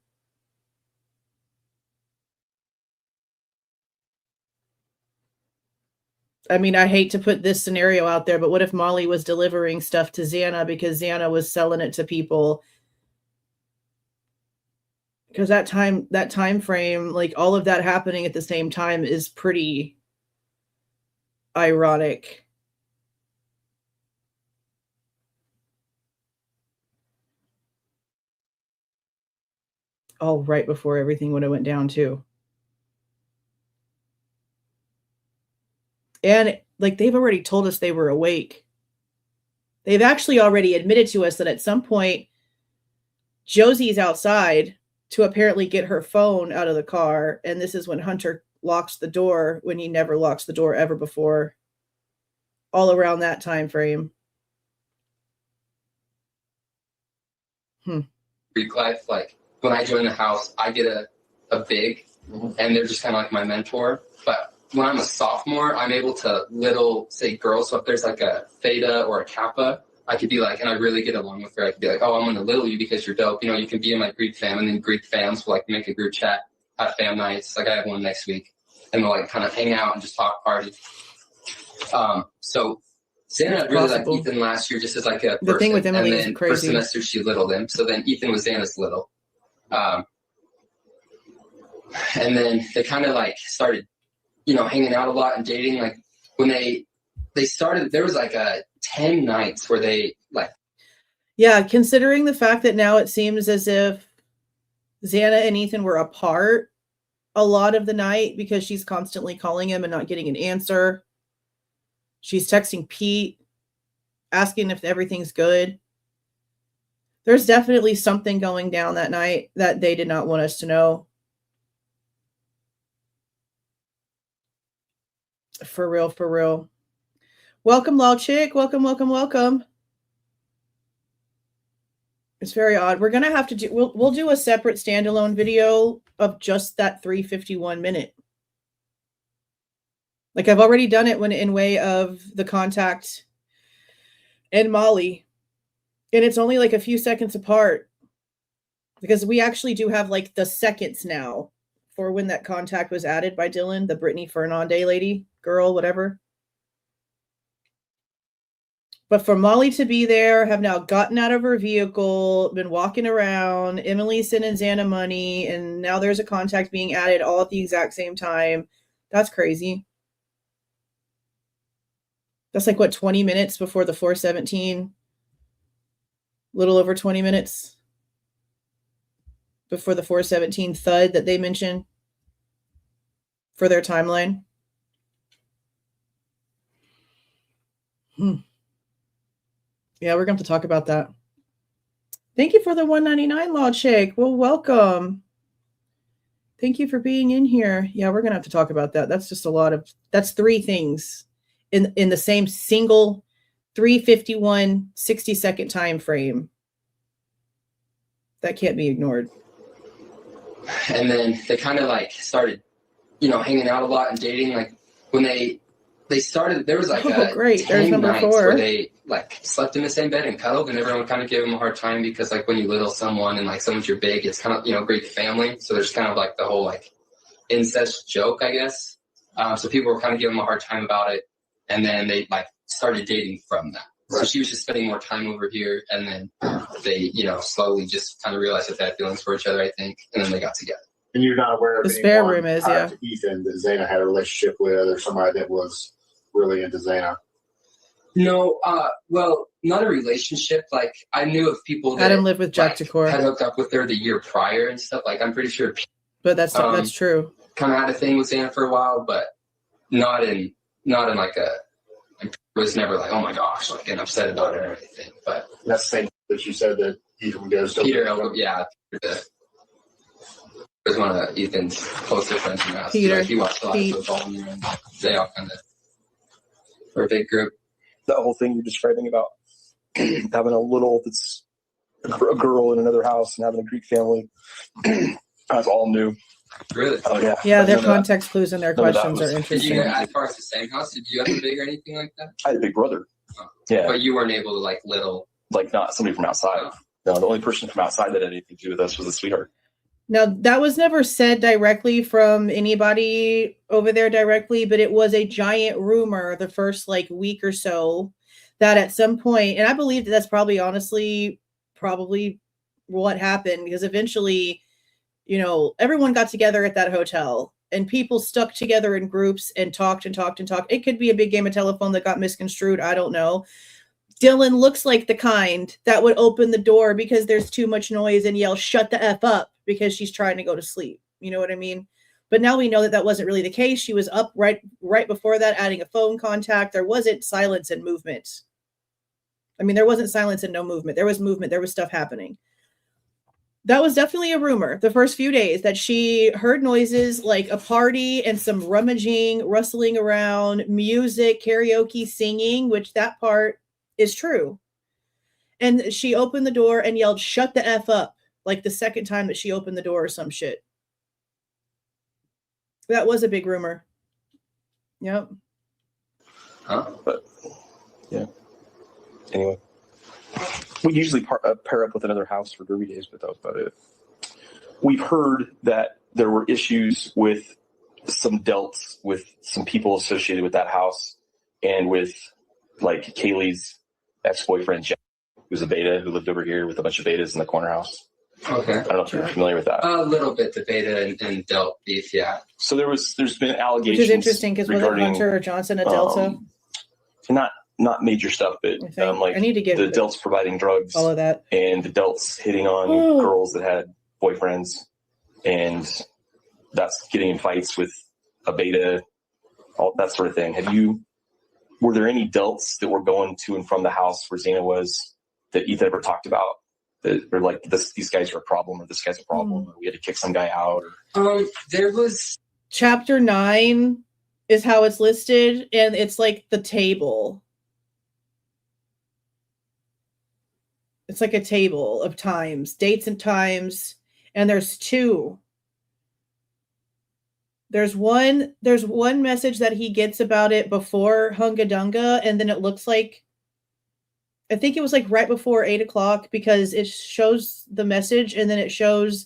I mean, I hate to put this scenario out there, but what if Molly was delivering stuff to Xana because Xana was selling it to people? Because that time frame, like all of that happening at the same time, is pretty ironic. Oh, right before everything would have went down too. And like they've already told us they were awake. They've actually already admitted to us that at some point Josie's outside to apparently get her phone out of the car. And this is when Hunter locks the door, when he never locks the door ever before, all around that time frame. Greek life, like when I join the house, I get a big, and they're just kind of like my mentor. But when I'm a sophomore, I'm able to little, say, girls. So if there's like a theta or a kappa, I could be like, and I really get along with her. I could be like, oh, I'm going to little you because you're dope. You know, you can be in my Greek fam, and then Greek fams will like make a group chat, have fam nights. Like I have one next week, and we'll like kind of hang out and just talk party. So Xana really liked Ethan last year just as like a person. The thing with Emily and is then crazy. First semester she littled him. So then Ethan was Xana's little. And then they kind of like started, you know, hanging out a lot and dating. Like when they started, there was like 10 nights where they like. Yeah, considering the fact that now it seems as if Xana and Ethan were apart a lot of the night because she's constantly calling him and not getting an answer. She's texting Pete, asking if everything's good. There's definitely something going down that night that they did not want us to know. For real, for real. Welcome, Law Chick. Welcome, welcome, welcome. It's very odd. We're gonna have to do. We'll do a separate standalone video of just that 3:51 minute. Like I've already done it when in way of the contact and Molly, and it's only like a few seconds apart because we actually do have like the seconds now for when that contact was added by Dylan, the Brittany Fernandez lady, girl, whatever. But for Molly to be there, have now gotten out of her vehicle, been walking around, Emily sending Xana money, and now there's a contact being added all at the exact same time. That's crazy. That's like, what, 20 minutes before the 417? Little over 20 minutes before the 417 thud that they mentioned for their timeline. Yeah, we're going to have to talk about that. Thank you for the $1.99 Law Chick. Well, welcome. Thank you for being in here. Yeah, we're going to have to talk about that. That's just a lot of, that's three things in the same single 3:51 60-second time frame. That can't be ignored. And then they kind of like started, you know, hanging out a lot and dating. Like when they started, there was like great. 10 There's number nights 4 where they like slept in the same bed and cuddled, and everyone kind of gave them a hard time because like when you little someone and like someone's your big, it's kind of, you know, Greek family. So there's kind of like the whole like incest joke, I guess. So people were kind of giving them a hard time about it. And then they like started dating from that. So she was just spending more time over here, and then they, you know, slowly just kind of realized that they had feelings for each other, I think, and then they got together. And you're not aware of the spare anyone room is, prior yeah. to Ethan that Xana had a relationship with, or somebody that was really into Xana? No, well, not a relationship. Like I knew of people that Adam lived with Jack Decor, had hooked up with her the year prior and stuff. Like I'm pretty sure. But that's true. Kind of had a thing with Xana for a while, but not in like a. It was never like, oh my gosh, like getting upset about it or anything. But that's the same that you said that Ethan goes to. Peter, yeah, was one of Ethan's closest friends in the house. Peter, like, he watched a lot of football, and they all kind of were a big group. That whole thing you're describing about having a little that's a girl in another house and having a Greek family, that's all new. Really? Oh yeah. Yeah, their context clues and their questions are Did interesting. you, as far as the same house, did you have a big or anything like that? I had a big brother. Oh. Yeah. But you weren't able to like little. Like not somebody from outside. No, the only person from outside that had anything to do with us was a sweetheart. Now, that was never said directly from anybody over there directly, but it was a giant rumor the first like week or so that at some point, and I believe that that's probably honestly what happened, because eventually, you know, everyone got together at that hotel and people stuck together in groups and talked and talked and talked. It could be a big game of telephone that got misconstrued. I don't know. Dylan looks like the kind that would open the door because there's too much noise and yell, "Shut the F up," because she's trying to go to sleep. You know what I mean? But now we know that that wasn't really the case. She was up right before that, adding a phone contact. There wasn't silence and movement. I mean, there wasn't silence and no movement. There was movement. There was stuff happening. That was definitely a rumor the first few days, that she heard noises like a party and some rummaging, rustling around, music, karaoke, singing, which that part is true. And she opened the door and yelled, "Shut the F up," like the second time that she opened the door or some shit. That was a big rumor. Yep. Huh? But yeah. Anyway, we usually pair up with another house for Derby Days, but that was about it. We've heard that there were issues with some delts with some people associated with that house and with like Kaylee's ex-boyfriend, Jack, who's a beta who lived over here with a bunch of betas in the corner house. Okay. I don't know if you're familiar with that. A little bit, the beta and Delt beef, yeah. So there's been allegations. Which is interesting because was it Hunter or Johnson at Delta? Not major stuff, but like I need to get the Delts providing drugs. Follow that. And the Delts hitting on girls that had boyfriends, and that's getting in fights with a beta, all that sort of thing. Were there any Delts that were going to and from the house where Xana was that Ethan ever talked about? That were like, these guys are a problem, or this guy's a problem, or we had to kick some guy out? There was Chapter 9 is how it's listed, and it's like the table. It's like a table of times, dates and times, and there's two. There's one message that he gets about it before Hunga Dunga, and then it looks like, I think it was like right before 8 o'clock, because it shows the message and then it shows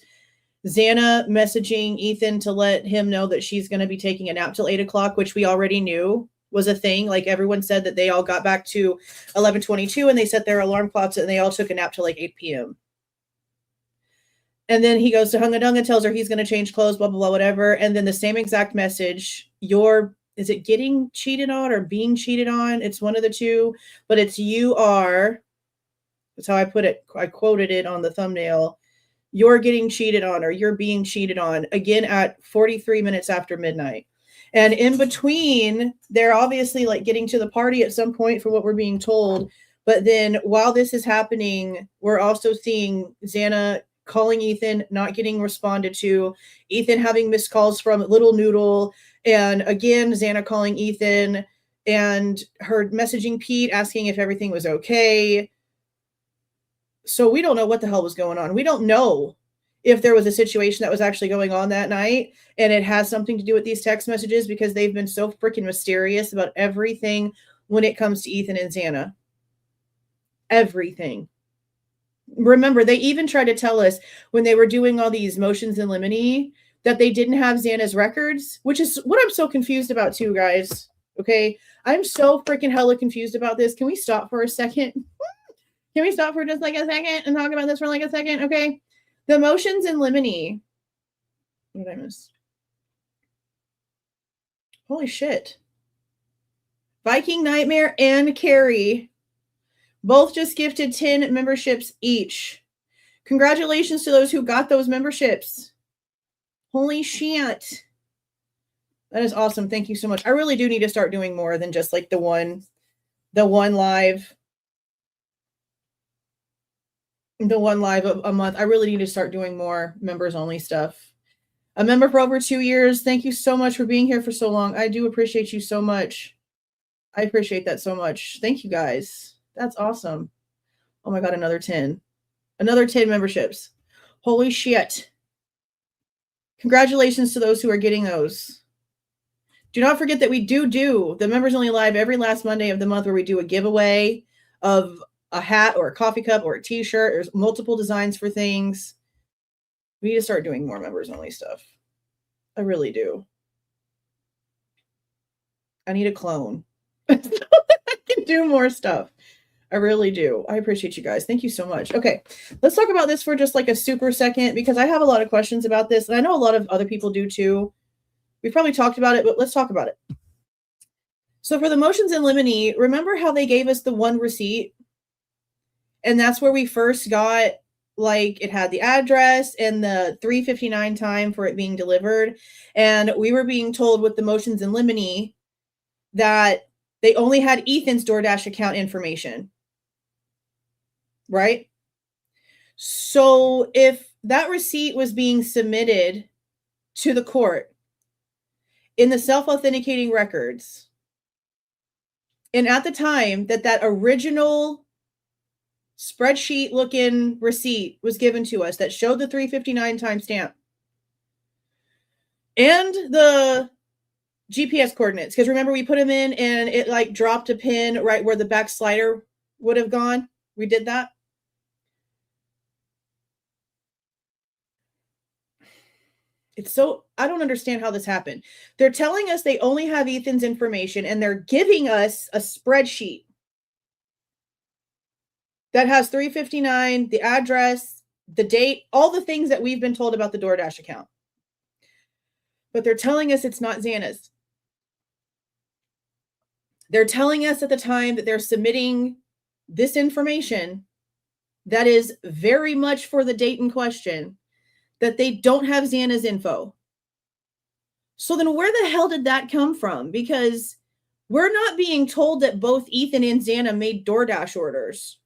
Xana messaging Ethan to let him know that she's going to be taking a nap till 8 o'clock, which we already knew was a thing. Like everyone said that they all got back to 11:22 and they set their alarm clocks and they all took a nap till like 8 p.m. And then he goes to Hunga Dunga, tells her he's going to change clothes, blah, blah, blah, whatever. And then the same exact message, is it getting cheated on or being cheated on? It's one of the two, but it's you are, that's how I put it. I quoted it on the thumbnail. You're getting cheated on, or you're being cheated on, again at 43 minutes after midnight. And in between, they're obviously like getting to the party at some point from what we're being told. But then while this is happening, we're also seeing Xana calling Ethan, not getting responded to, Ethan having missed calls from Little Noodle, and again, Xana calling Ethan and her messaging Pete asking if everything was okay. So we don't know what the hell was going on. We don't know if there was a situation that was actually going on that night, and it has something to do with these text messages, because they've been so freaking mysterious about everything when it comes to Ethan and Xana. Everything. Remember, they even tried to tell us when they were doing all these motions in limine that they didn't have Xana's records, which is what I'm so confused about too, guys. Okay? I'm so freaking hella confused about this. Can we stop for a second? Can we stop for just like a second and talk about this for like a second? Okay. The motions in limine. What did I miss? Holy shit. Viking Nightmare and Carrie both just gifted 10 memberships each. Congratulations to those who got those memberships. Holy shit. That is awesome. Thank you so much. I really do need to start doing more than just like the one live a month. I really need to start doing more members only stuff. A member for over 2 years. Thank you so much for being here for so long. I do appreciate you so much. I appreciate that so much. Thank you guys. That's awesome. Oh my God, another 10. Another 10 memberships. Holy shit. Congratulations to those who are getting those. Do not forget that we do the members only live every last Monday of the month, where we do a giveaway of a hat or a coffee cup or a t-shirt. There's multiple designs for things. We need to start doing more members only stuff. I really do. I need a clone. I can do more stuff. I really do. I appreciate you guys. Thank you so much. Okay, let's talk about this for just like a super second, because I have a lot of questions about this, and I know a lot of other people do too. We've probably talked about it, but let's talk about it. So for the motions in limine, remember how they gave us the one receipt? And that's where we first got like it had the address and the 3:59 time for it being delivered. And we were being told with the motions in limine that they only had Ethan's DoorDash account information. Right? So if that receipt was being submitted to the court in the self-authenticating records, and at the time that original spreadsheet looking receipt was given to us that showed the 3:59 timestamp and the GPS coordinates, because remember we put them in and it like dropped a pin right where the back slider would have gone. We did that. It's so, I don't understand how this happened. They're telling us they only have Ethan's information and they're giving us a spreadsheet that has 3:59, the address, the date, all the things that we've been told about the DoorDash account. But they're telling us it's not Xana's. They're telling us at the time that they're submitting this information that is very much for the date in question, that they don't have Xana's info. So then where the hell did that come from? Because we're not being told that both Ethan and Xana made DoorDash orders.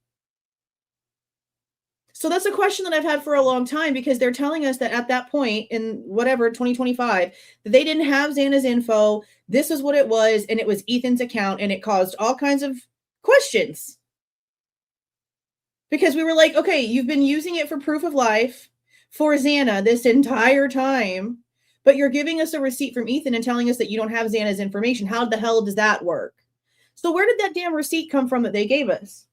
So that's a question that I've had for a long time, because they're telling us that at that point in whatever, 2025, that they didn't have Xana's info. This is what it was, and it was Ethan's account, and it caused all kinds of questions. Because we were like, okay, you've been using it for proof of life for Xana this entire time, but you're giving us a receipt from Ethan and telling us that you don't have Xana's information. How the hell does that work? So where did that damn receipt come from that they gave us?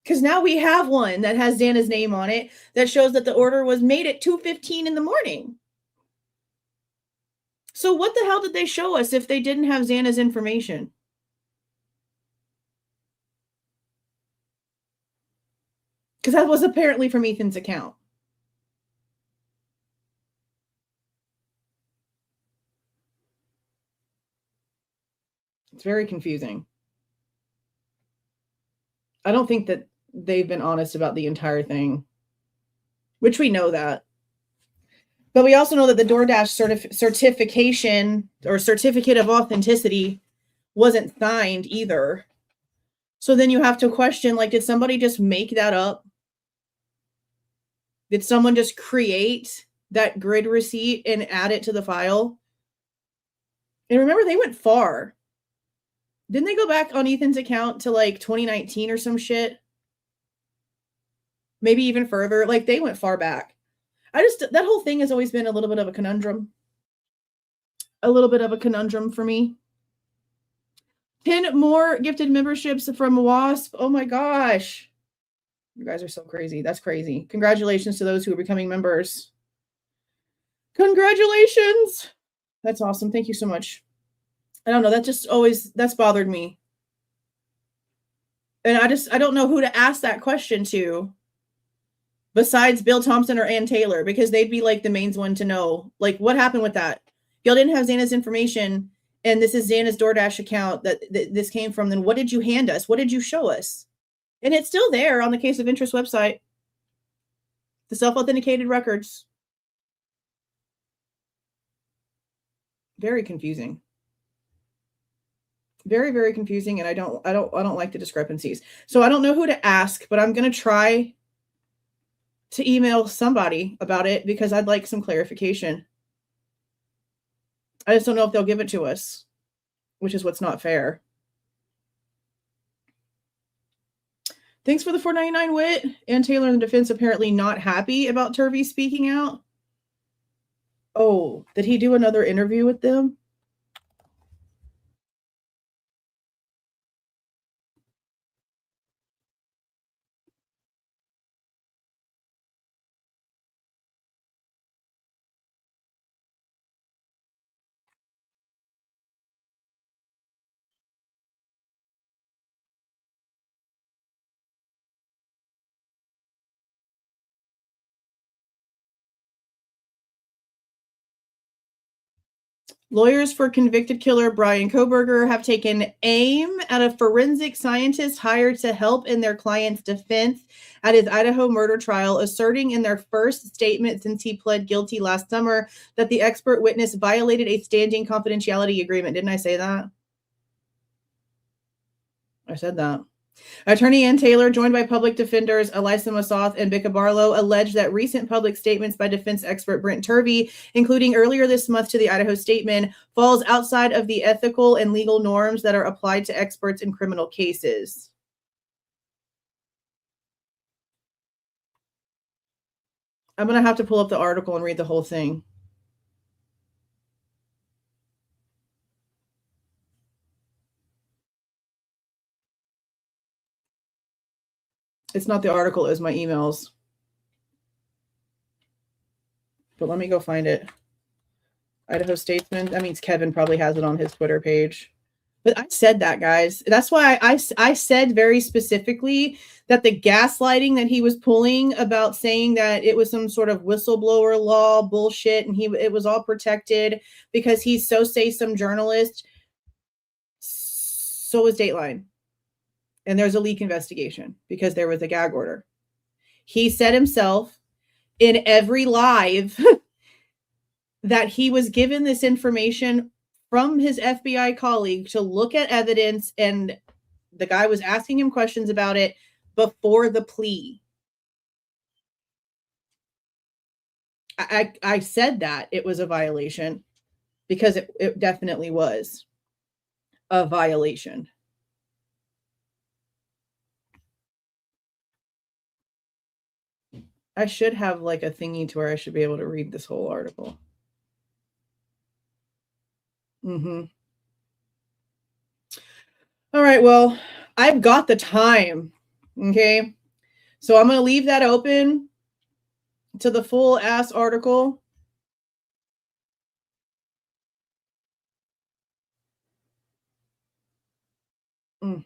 Because now we have one that has Xana's name on it that shows that the order was made at 2:15 in the morning. So what the hell did they show us if they didn't have Xana's information? Because that was apparently from Ethan's account. It's very confusing. I don't think that they've been honest about the entire thing, which we know that. But we also know that the DoorDash certification or certificate of authenticity wasn't signed either. So then you have to question, like, did somebody just make that up? Did someone just create that grid receipt and add it to the file? And remember, they went far. Didn't they go back on Ethan's account to like 2019 or some shit? Maybe even further. Like, they went far back. That whole thing has always been a little bit of a conundrum. A little bit of a conundrum for me. 10 more gifted memberships from WASP. Oh my gosh. You guys are so crazy. That's crazy. Congratulations to those who are becoming members. Congratulations. That's awesome. Thank you so much. I don't know. That's bothered me. And I don't know who to ask that question to besides Bill Thompson or Ann Taylor, because they'd be like the main one to know, like, what happened with that? Y'all didn't have Xana's information, and this is Xana's DoorDash account that this came from. Then what did you hand us? What did you show us? And it's still there on the Case of Interest website. The self-authenticated records. Very confusing. Very, very confusing, and I don't like the discrepancies. So I don't know who to ask, but I'm going to try to email somebody about it because I'd like some clarification. I just don't know if they'll give it to us, which is what's not fair. Thanks for the $4.99 wit. And Taylor in the defense apparently not happy about Turvey speaking out. Oh, did he do another interview with them? Lawyers for convicted killer Bryan Kohberger have taken aim at a forensic scientist hired to help in their client's defense at his Idaho murder trial, asserting in their first statement since he pled guilty last summer that the expert witness violated a standing confidentiality agreement. Didn't I say that? I said that. Attorney Ann Taylor, joined by public defenders Elisa Massoth and Becca Barlow, alleged that recent public statements by defense expert Brent Turvey, including earlier this month to the Idaho Statement, falls outside of the ethical and legal norms that are applied to experts in criminal cases. I'm going to have to pull up the article and read the whole thing. It's not the article, it's my emails. But let me go find it. Idaho Statesman. That means Kevin probably has it on his Twitter page. But I said that, guys. That's why I said very specifically that the gaslighting that he was pulling about saying that it was some sort of whistleblower law bullshit and it was all protected because he's so say some journalist. So is Dateline. And there's a leak investigation because there was a gag order. He said himself in every live that he was given this information from his FBI colleague to look at evidence, and the guy was asking him questions about it before the plea. I said that it was a violation because it definitely was a violation. I should have like a thingy to where I should be able to read this whole article. All right, well, I've got the time, okay? So I'm going to leave that open to the full ass article. I'm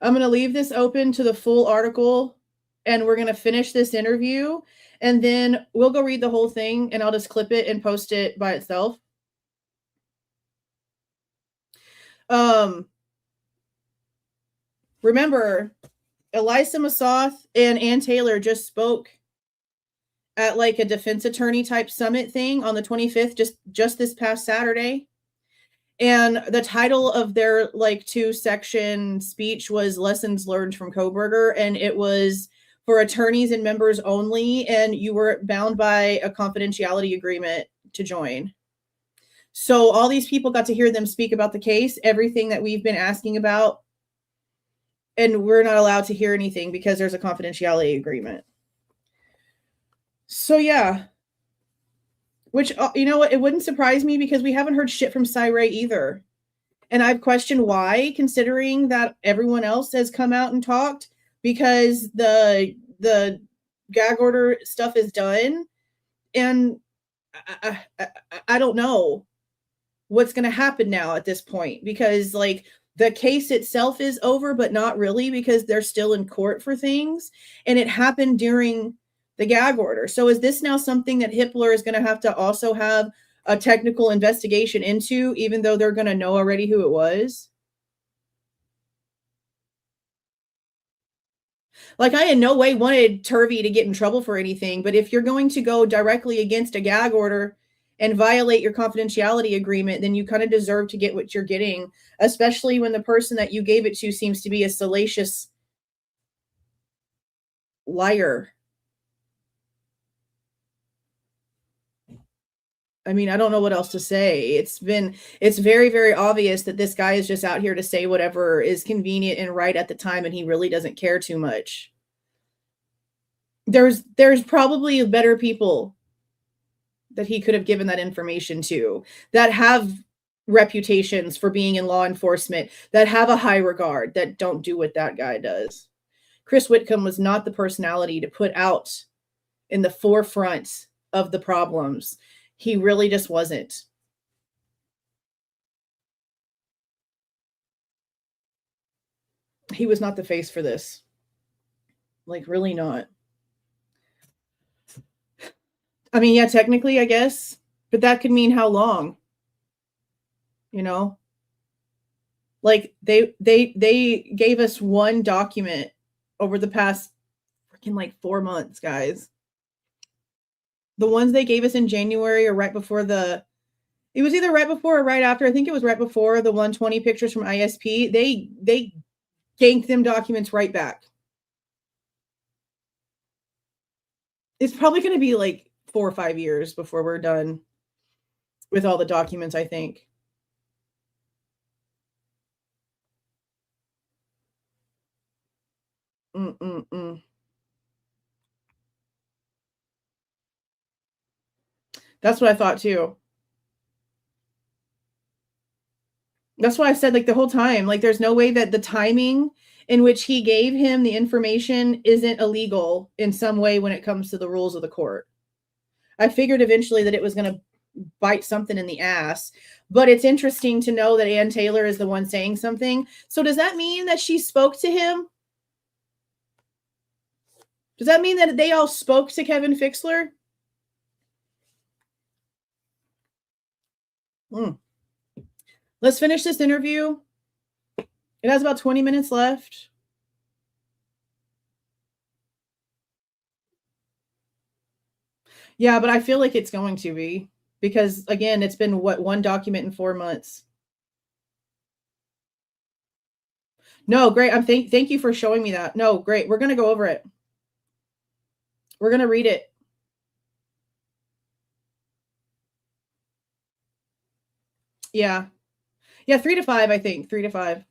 going to leave this open to the full article, and we're going to finish this interview, and then we'll go read the whole thing, and I'll just clip it and post it by itself. Remember, Elisa Massoth and Ann Taylor just spoke at like a defense attorney type summit thing on the 25th, just this past Saturday. And the title of their like 2-section speech was Lessons Learned from Kohberger. And it was for attorneys and members only. And you were bound by a confidentiality agreement to join. So all these people got to hear them speak about the case, everything that we've been asking about. And we're not allowed to hear anything because there's a confidentiality agreement. So yeah. Which, you know what, it wouldn't surprise me because we haven't heard shit from Frei either. And I've questioned why, considering that everyone else has come out and talked, because the gag order stuff is done. And I don't know what's going to happen now at this point, because like the case itself is over, but not really, because they're still in court for things. And it happened during the gag order. So is this now something that Hippler is going to have to also have a technical investigation into, even though they're going to know already who it was? Like, I in no way wanted Turvey to get in trouble for anything, but if you're going to go directly against a gag order and violate your confidentiality agreement, then you kind of deserve to get what you're getting, especially when the person that you gave it to seems to be a salacious liar. I mean, I don't know what else to say. It's very, very obvious that this guy is just out here to say whatever is convenient and right at the time, and he really doesn't care too much. There's probably better people that he could have given that information to, that have reputations for being in law enforcement, that have a high regard, that don't do what that guy does. Chris Whitcomb was not the personality to put out in the forefront of the problems. He really just wasn't. He was not the face for this. Like, really not. I mean, yeah, technically, I guess, but that could mean how long? you know? Like they gave us one document over the past freaking like 4 months, guys. The ones they gave us in January or right before it was either right before or right after. I think it was right before the 120 pictures from ISP. They ganked them documents right back. It's probably going to be like 4 or 5 years before we're done with all the documents, I think. That's what I thought too. That's why I said, like, the whole time, like, there's no way that the timing in which he gave him the information isn't illegal in some way when it comes to the rules of the court. I figured eventually that it was going to bite something in the ass, but it's interesting to know that Ann Taylor is the one saying something. So does that mean that she spoke to him? Does that mean that they all spoke to Kevin Fixler? Let's finish this interview. It has about 20 minutes left. Yeah, but I feel like it's going to be because, again, it's been one document in 4 months. No, great. Thank you for showing me that. No, great. We're going to go over it. We're going to read it. Yeah. Yeah, 3 to 5, I think. 3 to 5.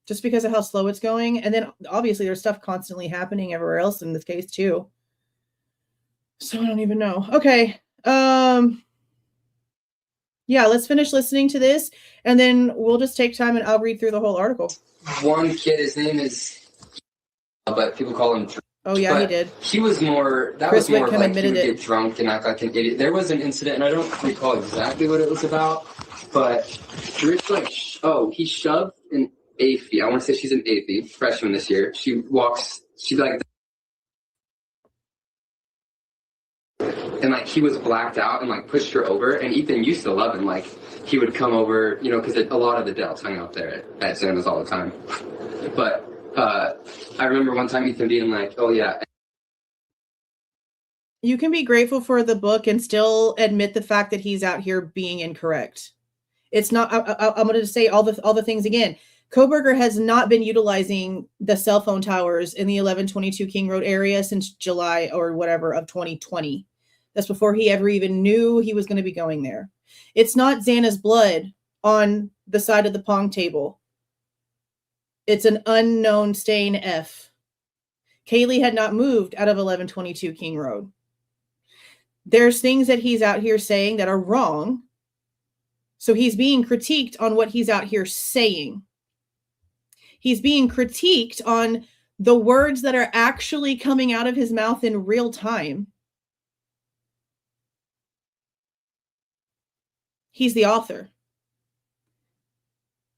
Just because of how slow it's going. And then obviously there's stuff constantly happening everywhere else in this case too. So I don't even know. Okay. Yeah, let's finish listening to this and then we'll just take time and I'll read through the whole article. One kid, his name is, but people call him. Oh yeah, he did. He was more. That Chris was more Whitcomb like he would admitted get drunk and act like an idiot. There was an incident, and I don't recall exactly what it was about, but Rich he shoved an AFI. I want to say she's an AFI freshman this year. She like. And like he was blacked out and like pushed her over, and Ethan used to love him. Like he would come over, because a lot of the Dells hung out there at Xana's all the time. But I remember one time Ethan being like, "Oh yeah." You can be grateful for the book and still admit the fact that he's out here being incorrect. It's not. I'm going to say all the things again. Kohberger has not been utilizing the cell phone towers in the 1122 King Road area since July or whatever of 2020. That's before he ever even knew he was going to be going there. It's not Xana's blood on the side of the pong table. It's an unknown stain F. Kaylee had not moved out of 1122 King Road. There's things that he's out here saying that are wrong. So he's being critiqued on what he's out here saying. He's being critiqued on the words that are actually coming out of his mouth in real time. He's the author.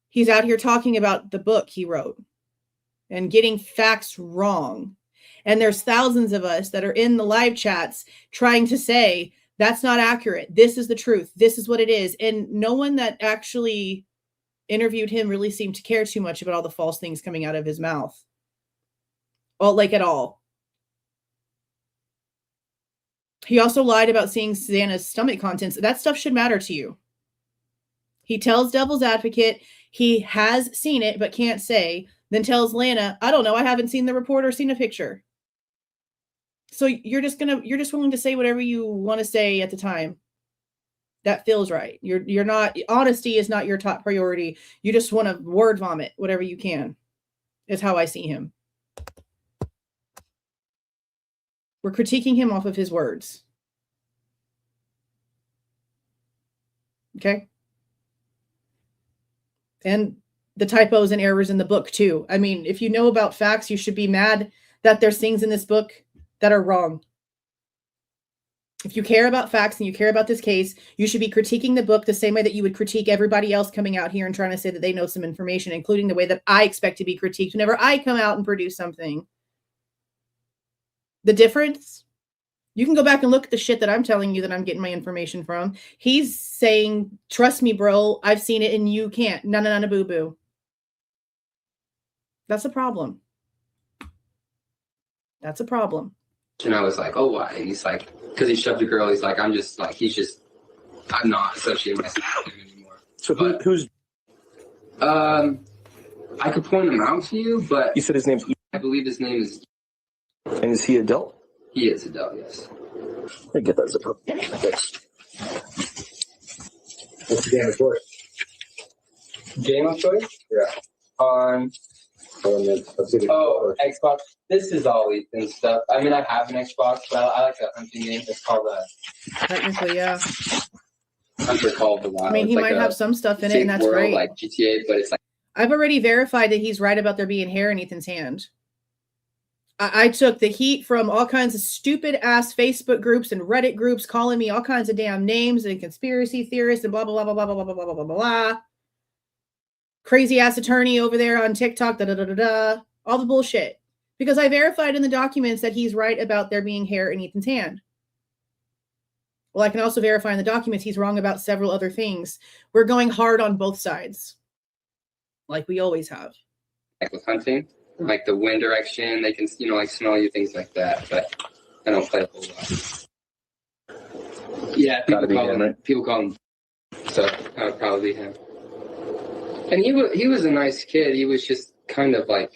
He's out here talking about the book he wrote and getting facts wrong. And there's thousands of us that are in the live chats trying to say, that's not accurate. This is the truth. This is what it is. And no one that actually interviewed him really seemed to care too much about all the false things coming out of his mouth. Well, like at all. He also lied about seeing Xana's stomach contents. That stuff should matter to you. He tells Devil's Advocate he has seen it but can't say, then tells Lana, I don't know, I haven't seen the report or seen a picture. So you're just willing to say whatever you want to say at the time. That feels right. You're not, honesty is not your top priority. You just want to word vomit whatever you can. Is how I see him. We're critiquing him off of his words. Okay? And the typos and errors in the book too. I mean, if you know about facts, you should be mad that there's things in this book that are wrong. If you care about facts and you care about this case, you should be critiquing the book the same way that you would critique everybody else coming out here and trying to say that they know some information, including the way that I expect to be critiqued whenever I come out and produce something. The difference, You can go back and look at the shit that I'm telling you that I'm getting my information from. He's saying, trust me, bro, I've seen it and you can't. Na boo boo. That's a problem. That's a problem. And I was like, oh, why? And he's like, because he shoved a girl. He's like, I'm not associating myself with him anymore. So who's? I could point him out to you, but You said his name's. I believe his name is. And is he adult? He is adult, yes. I get that as a problem. What's the game of choice? Game of choice? Yeah. On Let's see. Xbox. This is all Ethan's stuff. I mean, I have an Xbox, but I like a hunting game. It's called Technically, yeah. Hunter Call of the Wild. I mean, he It's might like have a some stuff in it, safe and that's world, great. like GTA, but it's like I've already verified that he's right about there being hair in Ethan's hand. I took the heat from all kinds of stupid ass Facebook groups and Reddit groups calling me all kinds of damn names and conspiracy theorists and blah, blah, blah, blah, blah, blah, blah, blah, blah, blah, blah. Crazy ass attorney over there on TikTok, da, da, da, da, da. All the bullshit. Because I verified in the documents that he's right about there being hair in Ethan's hand. Well, I can also verify in the documents he's wrong about several other things. We're going hard on both sides. Like we always have. with hunting, like the wind direction, they can, like smell you, things like that. But I don't play a whole lot. Yeah, people call him. So that would probably be him. And he was a nice kid. He was just kind of like,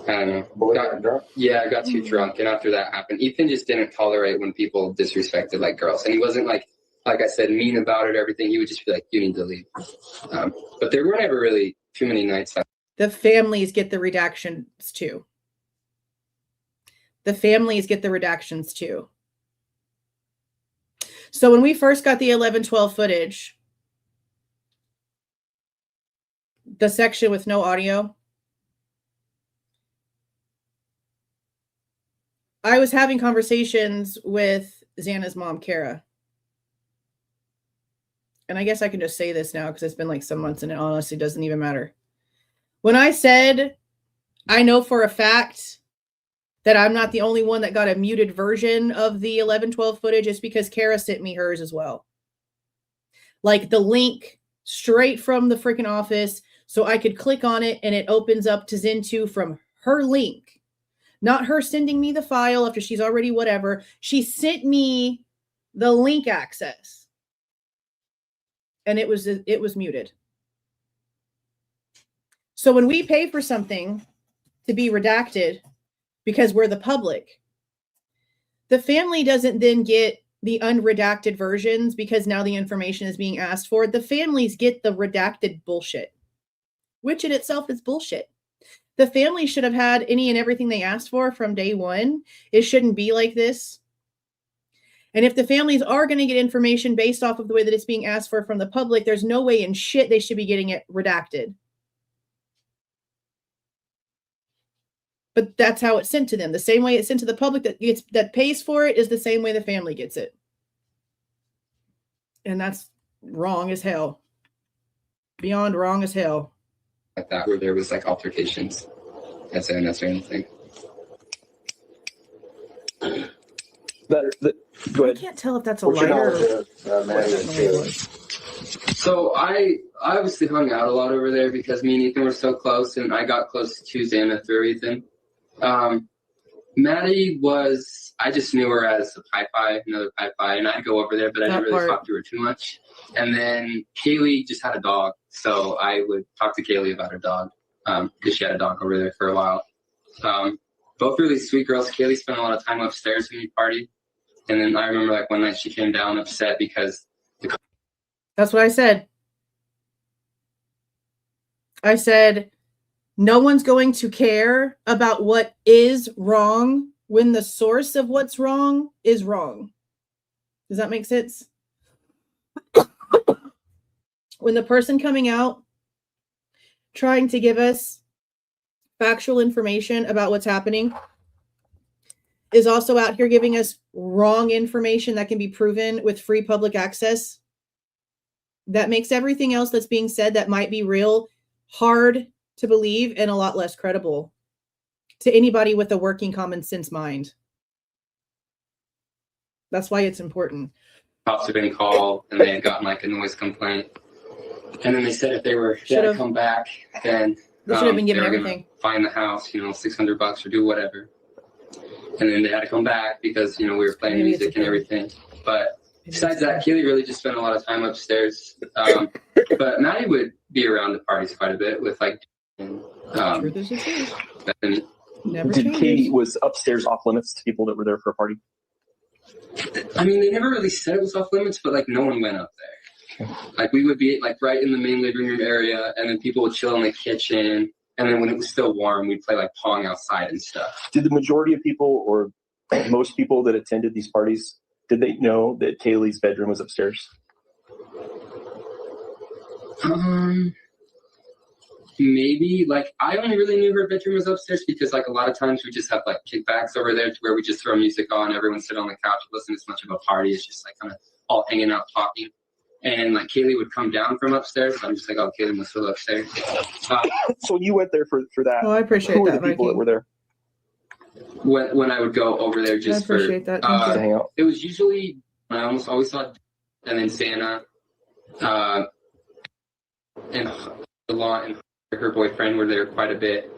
I don't know. Got too drunk. And after that happened, Ethan just didn't tolerate when people disrespected like girls. And he wasn't like I said, mean about it or everything. He would just be like, you need to leave. But there were never really too many nights. The families get the redactions too. So when we first got the 11-12 footage, the section with no audio, I was having conversations with Xana's mom, Kara. And I guess I can just say this now because it's been like some months and it honestly doesn't even matter. When I said, I know for a fact that I'm not the only one that got a muted version of the 11-12 footage, it's because Kara sent me hers as well. Like the link straight from the freaking office. So I could click on it and it opens up to Zen2 from her link. Not her sending me the file after she's already whatever. She sent me the link access. And it was muted. So when we pay for something to be redacted because we're the public, the family doesn't then get the unredacted versions because now the information is being asked for. The families get the redacted bullshit, which in itself is bullshit. The family should have had any and everything they asked for from day one. It shouldn't be like this. And if the families are going to get information based off of the way that it's being asked for from the public, there's no way in shit they should be getting it redacted. But that's how it's sent to them. The same way it's sent to the public that pays for it is the same way the family gets it. And that's wrong as hell. Beyond wrong as hell. Like that, where there was like altercations. That's or anything. Go ahead. I can't tell if that's a lighter. So I obviously hung out a lot over there because me and Ethan were so close, and I got close to Xana through Ethan. Maddie I just knew her as another Pi, and I'd go over there, but I didn't really talk to her too much. And then Kaylee just had a dog, so I would talk to Kaylee about her dog because she had a dog over there for a while. Both really sweet girls. Kaylee spent a lot of time upstairs when we partied. And then I remember like one night she came down upset because that's what I said. I said, no one's going to care about what is wrong when the source of what's wrong is wrong. Does that make sense? When the person coming out trying to give us factual information about what's happening is also out here giving us wrong information that can be proven with free public access, that makes everything else that's being said that might be real hard to believe and a lot less credible to anybody with a working common sense mind. That's why it's important. Cops have been called and they had gotten like a noise complaint. And then they said if they had to come back, then they should have been given they were everything. Gonna find the house, $600 or do whatever. And then they had to come back because, we were playing music and everything. But besides that, Kaylee really just spent a lot of time upstairs. But Maddie would be around the parties quite a bit with like, Bethany. Katie was upstairs off limits to people that were there for a party? I mean, they never really said it was off limits, but like no one went up there. Like we would be like right in the main living room area, and then people would chill in the kitchen. And then when it was still warm, we'd play like Pong outside and stuff. Did the majority of people or most people that attended these parties, did they know that Kaylee's bedroom was upstairs? Maybe. Like I only really knew her bedroom was upstairs because like a lot of times we just have like kickbacks over there to where we just throw music on, everyone sit on the couch, it wasn't as much of a party, it's just like kind of all hanging out talking. And like Kaylee would come down from upstairs. So I'm just like, oh, Kaylee must live upstairs. So you went there for that. Oh, I appreciate Who that, were the people that were there? When I would go over there just I appreciate that. To hang out. It was usually, I almost always saw, and then Xana, and her boyfriend were there quite a bit.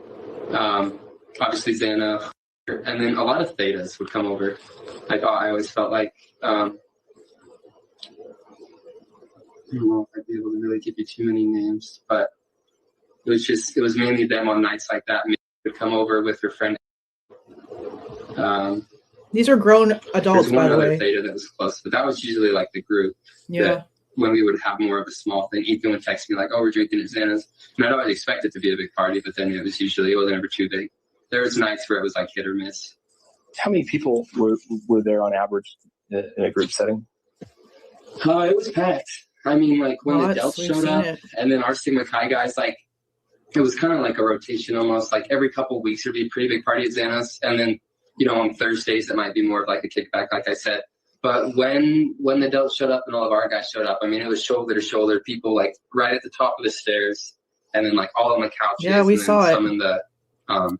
Obviously Xana, and then a lot of thetas would come over. I always felt like, I don't know if I'd be able to really give you too many names, but it was mainly them on nights like that. Maybe would come over with her friend. These are grown adults, by the way. There's one other theta that was close, but that was usually like the group. Yeah. When we would have more of a small thing, Ethan would text me like, "Oh, we're drinking at Xana's," and I'd always expect it to be a big party, but then it was never too big. There was nights where it was like hit or miss. How many people were there on average in a group setting? It was packed. I mean, like when the Delts showed up, and then our Sigma Chi guys, like it was kind of like a rotation almost. Like every couple of weeks there'd be a pretty big party at Xana's, and then on Thursdays it might be more of like a kickback, like I said. But when the Delts showed up and all of our guys showed up, I mean, it was shoulder to shoulder, people like right at the top of the stairs, and then like all on the couches. Yeah, we saw it. Some in the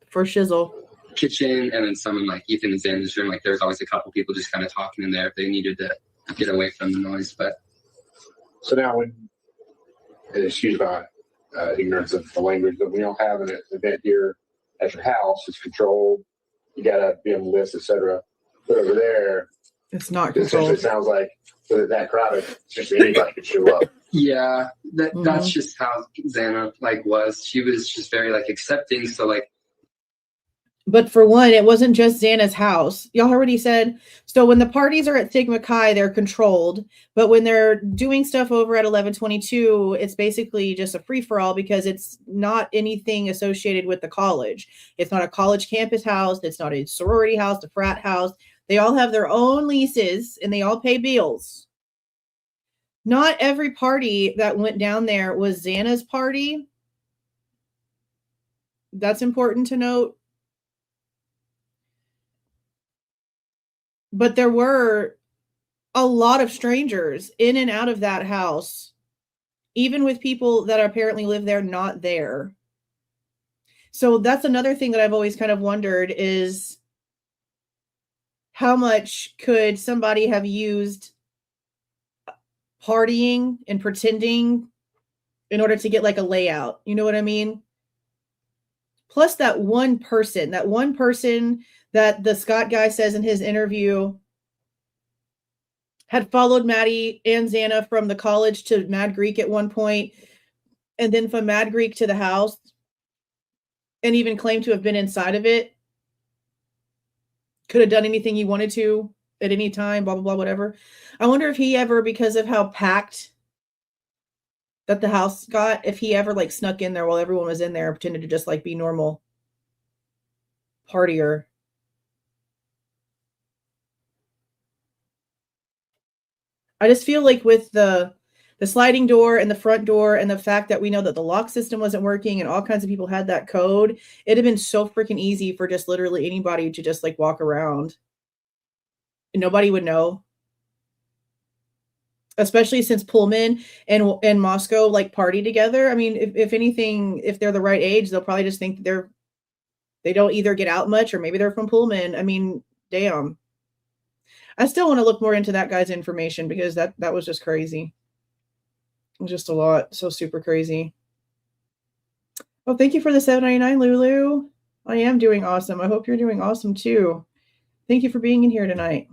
for shizzle kitchen, and then some in like Ethan and Xana's room. Like there was always a couple people just kind of talking in there if they needed to get away from the noise, but. So now, excuse my ignorance of the language, but we don't have an event here at your house. It's controlled. You got to be on the list, etc. But over there, it's not controlled. It sounds like that crowd, just anybody could show up. Yeah, that's just how Xana was. She was just very accepting. So But for one, it wasn't just Xana's house. Y'all already said, so when the parties are at Sigma Chi, they're controlled. But when they're doing stuff over at 1122, it's basically just a free-for-all because it's not anything associated with the college. It's not a college campus house. It's not a sorority house, a frat house. They all have their own leases and they all pay bills. Not every party that went down there was Xana's party. That's important to note. But there were a lot of strangers in and out of that house, even with people that apparently live there, not there. So that's another thing that I've always kind of wondered is how much could somebody have used partying and pretending in order to get a layout? You know what I mean? Plus that one person that the Scott guy says in his interview had followed Maddie and Xana from the college to Mad Greek at one point, and then from Mad Greek to the house, and even claimed to have been inside of it. Could have done anything he wanted to at any time, blah, blah, blah, whatever. I wonder if he ever, because of how packed that the house got, if he ever snuck in there while everyone was in there and pretended to just be normal partier. I just feel like with the sliding door and the front door and the fact that we know that the lock system wasn't working and all kinds of people had that code, it'd have been so freaking easy for just literally anybody to just walk around and nobody would know. Especially since Pullman and Moscow party together. I mean, if anything, if they're the right age, they'll probably just think they don't either get out much or maybe they're from Pullman. I mean, damn. I still want to look more into that guy's information because that was just crazy. It was just a lot. So super crazy. Oh, thank you for the $7.99, Lulu. I am doing awesome. I hope you're doing awesome too. Thank you for being in here tonight.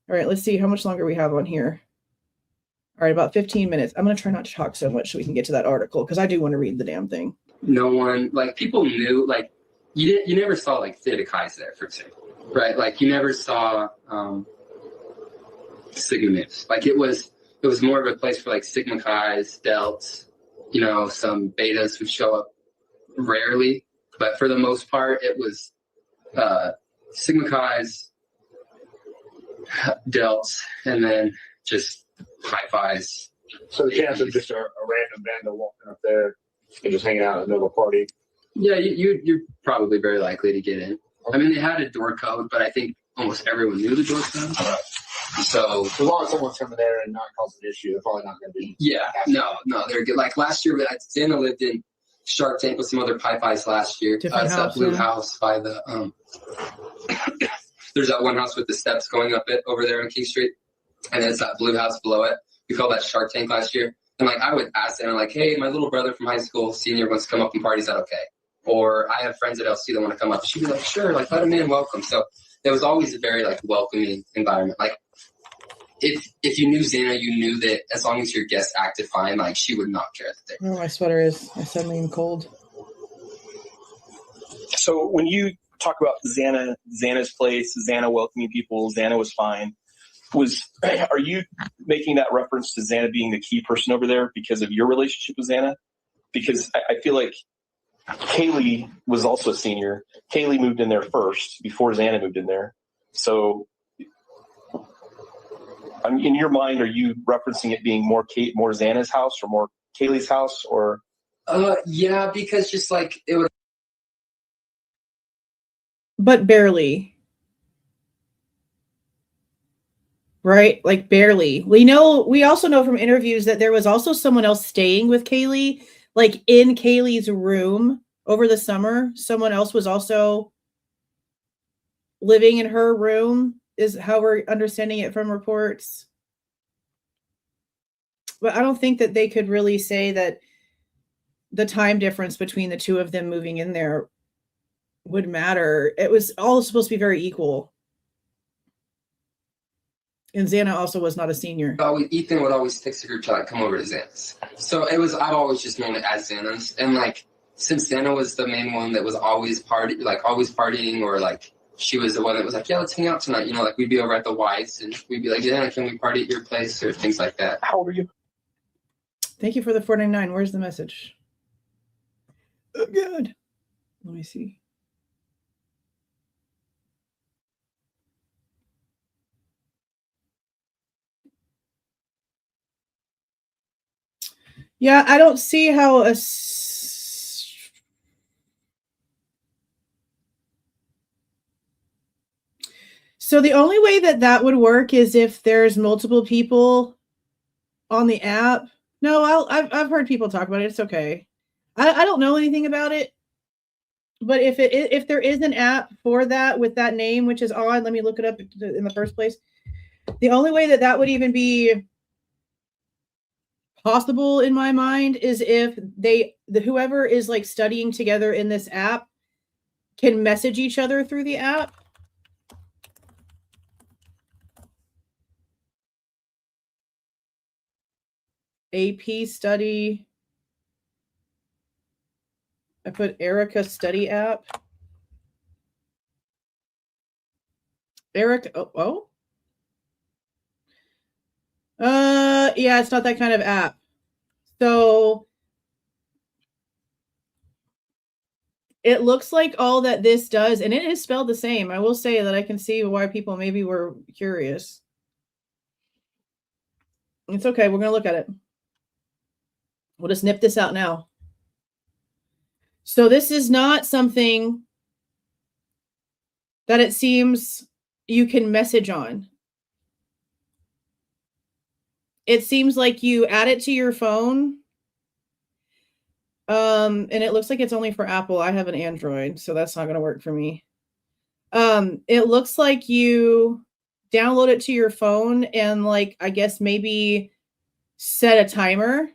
All right, let's see how much longer we have on here. All right, about 15 minutes. I'm going to try not to talk so much so we can get to that article because I do want to read the damn thing. No one, like, people knew, like, you never saw, like, Theta Chi's there, for example, right? Like, you never saw Sigma Mips. Like, it was more of a place for, like, Sigma Chi's, Delts, you know, some Betas would show up rarely, but for the most part, it was Sigma Chi's, Delts, and then just High Phi's. So the chance of just a random vandal walking up there and just hanging out in the middle of a party. Yeah, you're probably very likely to get in. I mean, they had a door code, but I think almost everyone knew the door code. So as long as someone's coming there and not causing an issue, they're probably not going to be. Yeah, no, they're good. Like last year, Xana lived in Shark Tank with some other High Phi's last year. It's that blue house by the there's that one house with the steps going up it over there on King Street, and then it's that blue house below it. We called that Shark Tank last year. And like I would ask them, like, hey, my little brother from high school, senior, wants to come up and party. Is that okay? Or I have friends at LC that want to come up. She'd be like, sure, like let them in, welcome. So there was always a very like welcoming environment. Like if you knew Xana, you knew that as long as your guests acted fine, like she would not care that they. Oh, my sweater is. I suddenly am cold. So when you talk about Xana's place, Xana welcoming people, Xana was fine. Are you making that reference to Xana being the key person over there because of your relationship with Xana? Because I feel like Kaylee was also a senior. Kaylee moved in there first before Xana moved in there. So in your mind, are you referencing it being more Xana's house or more Kaylee's house or? Yeah, because just like it would. But barely. Right? Like barely. We also know from interviews that there was also someone else staying with Kaylee, like in Kaylee's room over the summer. Someone else was also living in her room, is how we're understanding it from reports. But I don't think that they could really say that the time difference between the two of them moving in there would matter. It was all supposed to be very equal. And Xana also was not a senior. Ethan would always text the group chat, come over to Xana's. So I've always just known it as Xana's. And like, since Xana was the main one that was always partying, or like, she was the one that was like, yeah, let's hang out tonight. You know, like we'd be over at the Whites and we'd be like, yeah, can we party at your place or things like that. How old are you? Thank you for the $4.99. Where's the message? Oh, good. Let me see. Yeah, I don't see how So the only way that would work is if there's multiple people on the app. No, I've heard people talk about it. It's okay. I don't know anything about it. But if there is an app for that with that name, which is odd, let me look it up in the first place. The only way that would even be possible in my mind is if whoever is like studying together in this app can message each other through the app. AP study. I put Erica study app. Eric. Oh. Yeah, it's not that kind of app. So it looks like all that this does, and it is spelled the same. I will say that I can see why people maybe were curious. It's okay. We're going to look at it. We'll just nip this out now. So this is not something that it seems you can message on. It seems like you add it to your phone. And it looks like it's only for Apple. I have an Android, so that's not going to work for me. It looks like you download it to your phone and like, I guess maybe set a timer.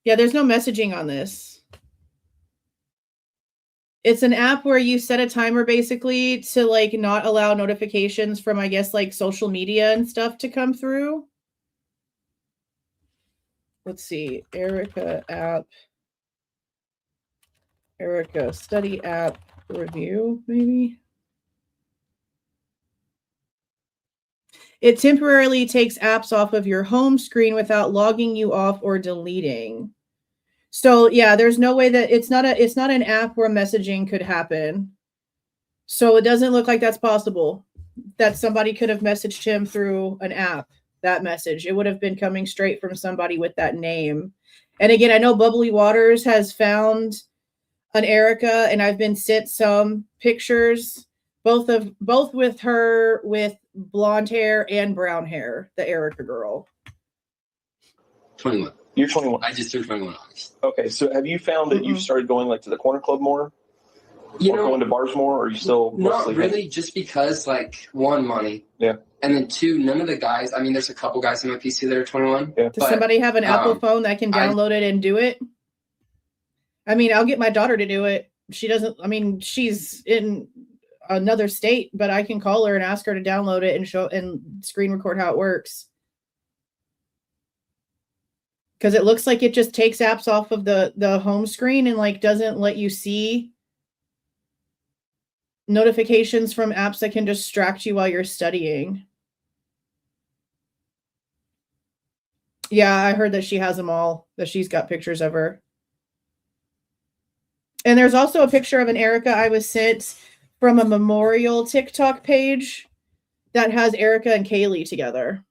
Yeah, there's no messaging on this. It's an app where you set a timer basically to like not allow notifications from, I guess, like social media and stuff to come through. Let's see, Erica app. Erica study app review, maybe. It temporarily takes apps off of your home screen without logging you off or deleting. So yeah, there's no way that it's not an app where messaging could happen. So it doesn't look like that's possible, that somebody could have messaged him through an app, that message. It would have been coming straight from somebody with that name. And again, I know Bubbly Waters has found an Erica, and I've been sent some pictures, both with her with blonde hair and brown hair, the Erica girl. 21. You're 21. I just turned 21 August. Okay, so have you found that you've started going like to the corner club more? You or know, going to bars more, or are you still not mostly really, just because like one, money. Yeah. And then two, none of the guys, I mean, there's a couple guys in my PC that are 21. Yeah. Does somebody have an Apple phone that can download it and do it? I mean, I'll get my daughter to do it. She doesn't, I mean, she's in another state, but I can call her and ask her to download it and show and screen record how it works. Because it looks like it just takes apps off of the home screen and like doesn't let you see notifications from apps that can distract you while you're studying. Yeah, I heard that she has them all, that she's got pictures of her. And there's also a picture of an Erica I was sent from a memorial TikTok page that has Erica and Kaylee together.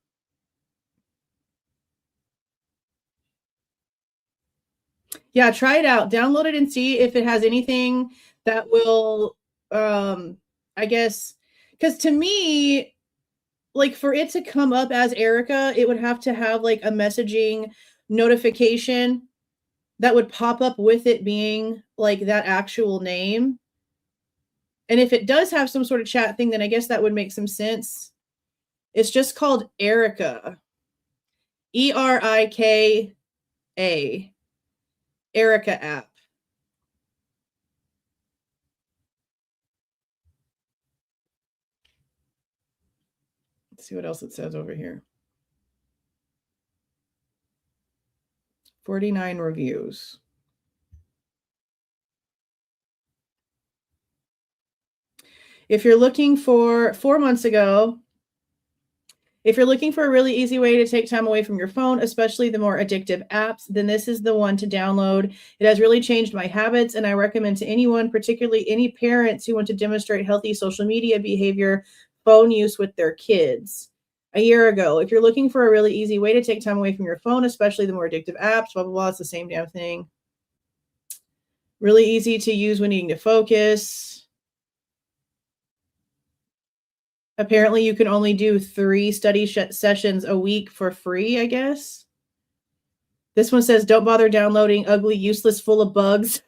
Yeah, try it out. Download it and see if it has anything that will, I guess, because to me, like for it to come up as Erica, it would have to have like a messaging notification that would pop up with it being like that actual name. And if it does have some sort of chat thing, then I guess that would make some sense. It's just called Erica. Erika. Erica app. Let's see what else it says over here. 49 reviews. If you're looking for 4 months ago, if you're looking for a really easy way to take time away from your phone, especially the more addictive apps, then this is the one to download. It has really changed my habits, and I recommend to anyone, particularly any parents who want to demonstrate healthy social media behavior, phone use with their kids. A year ago, if you're looking for a really easy way to take time away from your phone, especially the more addictive apps, blah, blah, blah, it's the same damn thing. Really easy to use when needing to focus. Apparently, you can only do 3 study sessions a week for free, I guess. This one says, don't bother downloading ugly, useless, full of bugs.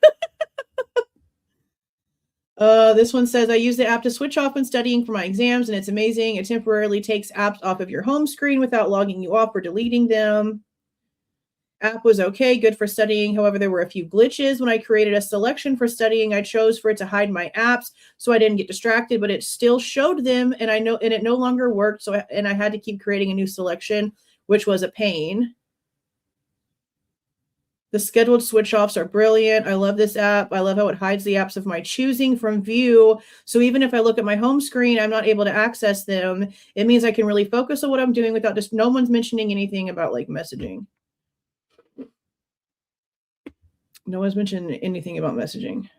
This one says, I use the app to switch off when studying for my exams, and it's amazing. It temporarily takes apps off of your home screen without logging you off or deleting them. App was okay, good for studying. However, there were a few glitches. When I created a selection for studying, I chose for it to hide my apps so I didn't get distracted, but it still showed them, and it no longer worked. So I had to keep creating a new selection, which was a pain. The scheduled switch offs are brilliant. I love this app. I love how it hides the apps of my choosing from view. So even if I look at my home screen, I'm not able to access them. It means I can really focus on what I'm doing without just no one's mentioning anything about like messaging. No one's mentioned anything about messaging.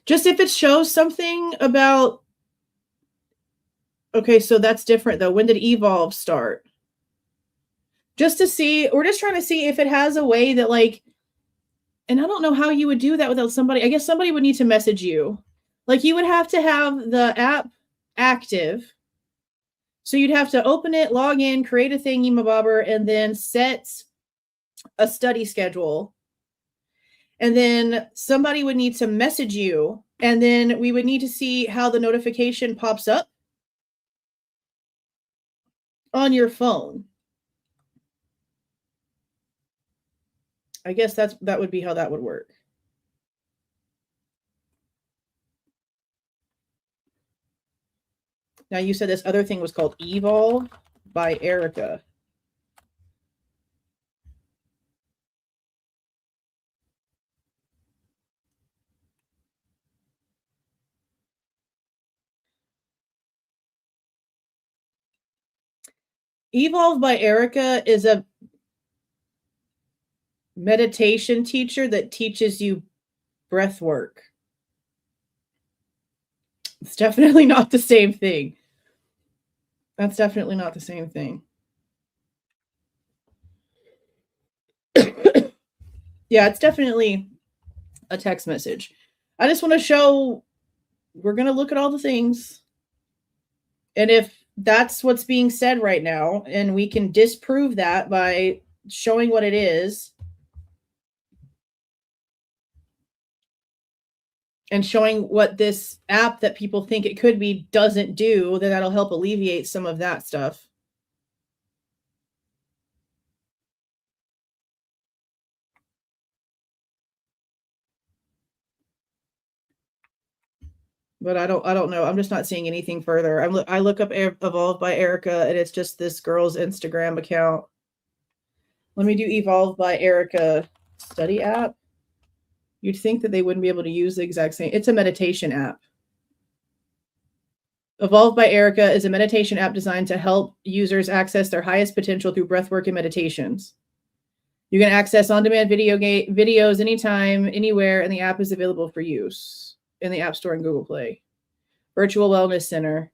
Just if it shows something about, okay, so that's different though. When did Evolve start? Just to see, we're just trying to see if it has a way that like, and I don't know how you would do that without somebody. I guess somebody would need to message you. Like you would have to have the app active So you'd have to open it, log in, create a thingy-mabobber, and then set a study schedule. And then somebody would need to message you, and then we would need to see how the notification pops up on your phone. I guess that would be how that would work. Now you said this other thing was called Evolve by Erica. Evolve by Erica is a meditation teacher that teaches you breath work. It's definitely not the same thing. That's definitely not the same thing. Yeah, it's definitely a text message. I just want to show, we're going to look at all the things. And if that's what's being said right now, and we can disprove that by showing what it is, and showing what this app that people think it could be doesn't do, then that'll help alleviate some of that stuff. But I don't know. I'm just not seeing anything further. I look up Evolve by Erica, and it's just this girl's Instagram account. Let me do Evolve by Erica study app. You'd think that they wouldn't be able to use the exact same. It's a meditation app. Evolve by Erica is a meditation app designed to help users access their highest potential through breathwork and meditations. You can access on-demand videos anytime, anywhere, and the app is available for use in the App Store and Google Play. Virtual Wellness Center.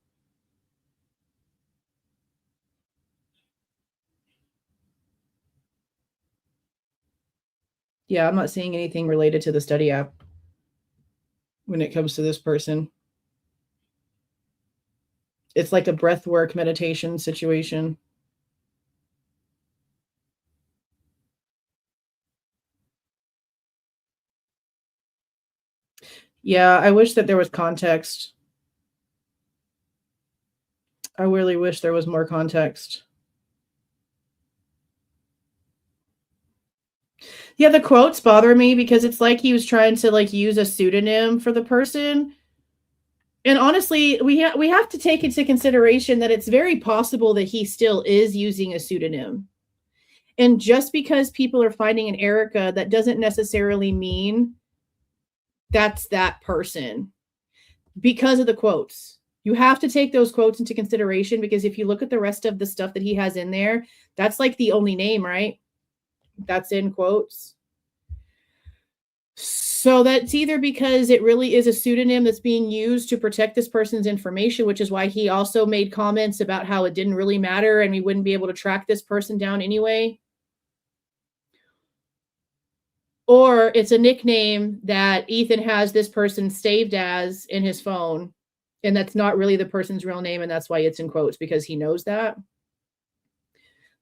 Yeah, I'm not seeing anything related to the study app when it comes to this person. It's like a breathwork meditation situation. Yeah, I wish that there was context. I really wish there was more context. Yeah, the quotes bother me because it's like he was trying to use a pseudonym for the person. And honestly, we have to take into consideration that it's very possible that he still is using a pseudonym. And just because people are finding an Erica, that doesn't necessarily mean that's that person because of the quotes. You have to take those quotes into consideration because if you look at the rest of the stuff that he has in there, that's like the only name, right? That's in quotes. So that's either because it really is a pseudonym that's being used to protect this person's information, which is why he also made comments about how it didn't really matter and we wouldn't be able to track this person down anyway. Or it's a nickname that Ethan has this person saved as in his phone, and that's not really the person's real name, and that's why it's in quotes, because he knows that.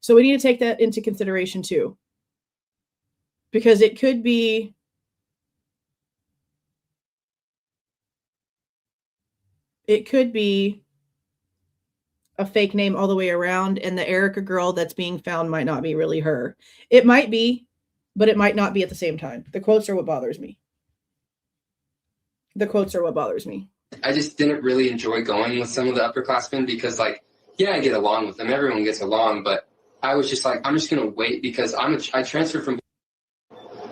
So we need to take that into consideration too. Because it could be a fake name all the way around, and the Erica girl that's being found might not be really her. It might be, but it might not be at the same time. The quotes are what bothers me. The quotes are what bothers me. I just didn't really enjoy going with some of the upperclassmen because, yeah, I get along with them. Everyone gets along, but I was just I'm just going to wait because I transferred from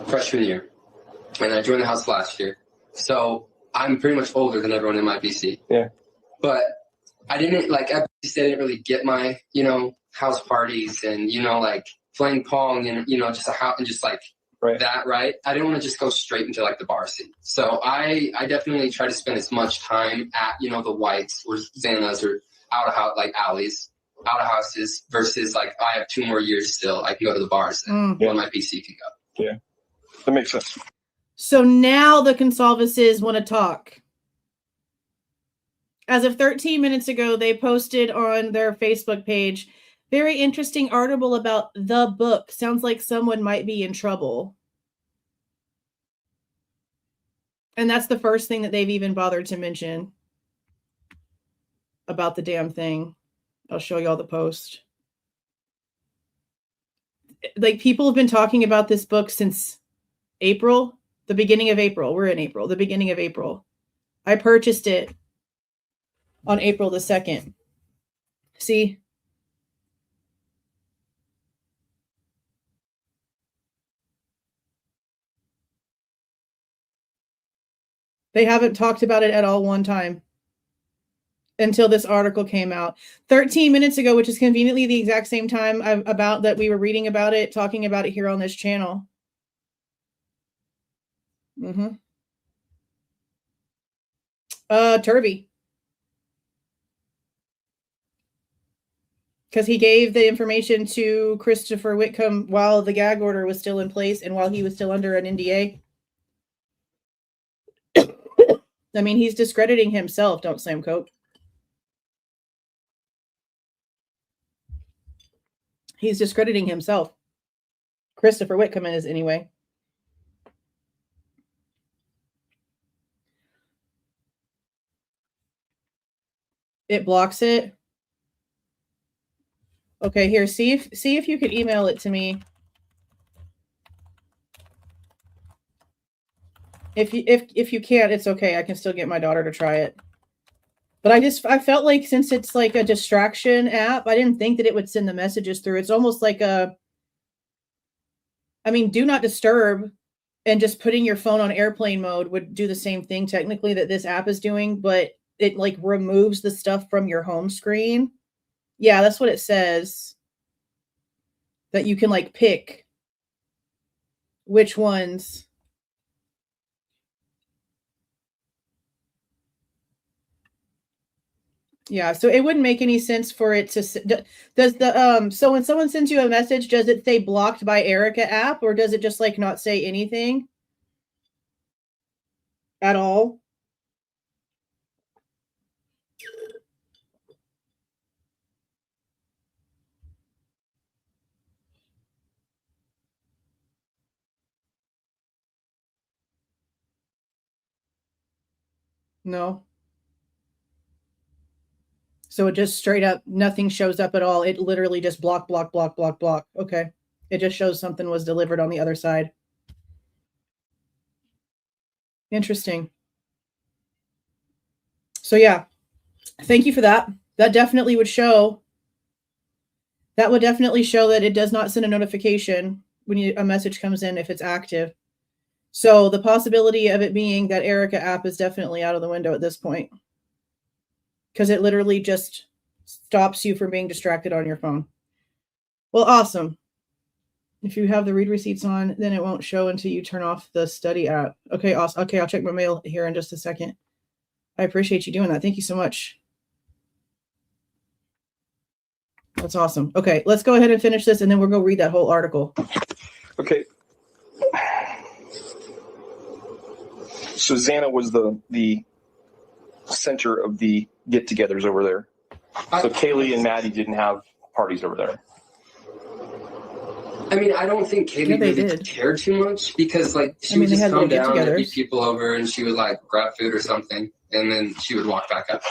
freshman year, and I joined the house last year. So I'm pretty much older than everyone in my BC. Yeah. But I didn't, at BC, I didn't really get my, house parties and, playing pong and, just a house and just right. that, right? I didn't want to just go straight into the bar scene. So I definitely try to spend as much time at, the Whites or Xanas or out of house, alleys, out of houses versus I have 2 more years still. I can go to the bars and my BC can go. Yeah, that makes sense. So now the Goncalveses want to talk. As of 13 minutes ago, they posted on their Facebook page, very interesting article about the book. Sounds like someone might be in trouble. And that's the first thing that they've even bothered to mention about the damn thing. I'll show y'all the post. Like, people have been talking about this book since April, the beginning of April. We're in April, the beginning of April. I purchased it on April the 2nd. See? They haven't talked about it at all one time until this article came out 13 minutes ago, which is conveniently the exact same time about that we were reading about it, talking about it here on this channel. Turby. Because he gave the information to Christopher Whitcomb while the gag order was still in place and while he was still under an NDA. I mean, he's discrediting himself, don't Sam Cope. He's discrediting himself. Christopher Whitcomb is anyway. It blocks it. Okay, here, see if you could email it to me. If you can't, it's okay. I can still get my daughter to try it. But I felt like since it's like a distraction app, I didn't think that it would send the messages through. It's almost like do not disturb, and just putting your phone on airplane mode would do the same thing technically that this app is doing, but it like removes the stuff from your home screen. Yeah, that's what it says. That you can like pick which ones. Yeah, so it wouldn't make any sense for it to. Does the so when someone sends you a message, does it say blocked by Erica app, or does it just like not say anything at all? No. So it just straight up, nothing shows up at all. It literally just block, block, block, block, block. Okay. It just shows something was delivered on the other side. Interesting. So yeah, thank you for that. That definitely would show. That would definitely show that it does not send a notification when a message comes in if it's active. So the possibility of it being that Erica app is definitely out of the window at this point. Because it literally just stops you from being distracted on your phone. Well, awesome. If you have the read receipts on, then it won't show until you turn off the study app. Okay, awesome. Okay, I'll check my mail here in just a second. I appreciate you doing that. Thank you so much. That's awesome. Okay, let's go ahead and finish this, and then we'll go read that whole article. Okay. So Xana was the center of the get-togethers over there. So Kaylee and Maddie didn't have parties over there. I mean, I don't think Kaylee really cared too much because, like, she would just come down and meet people over, and she would, like, grab food or something, and then she would walk back up.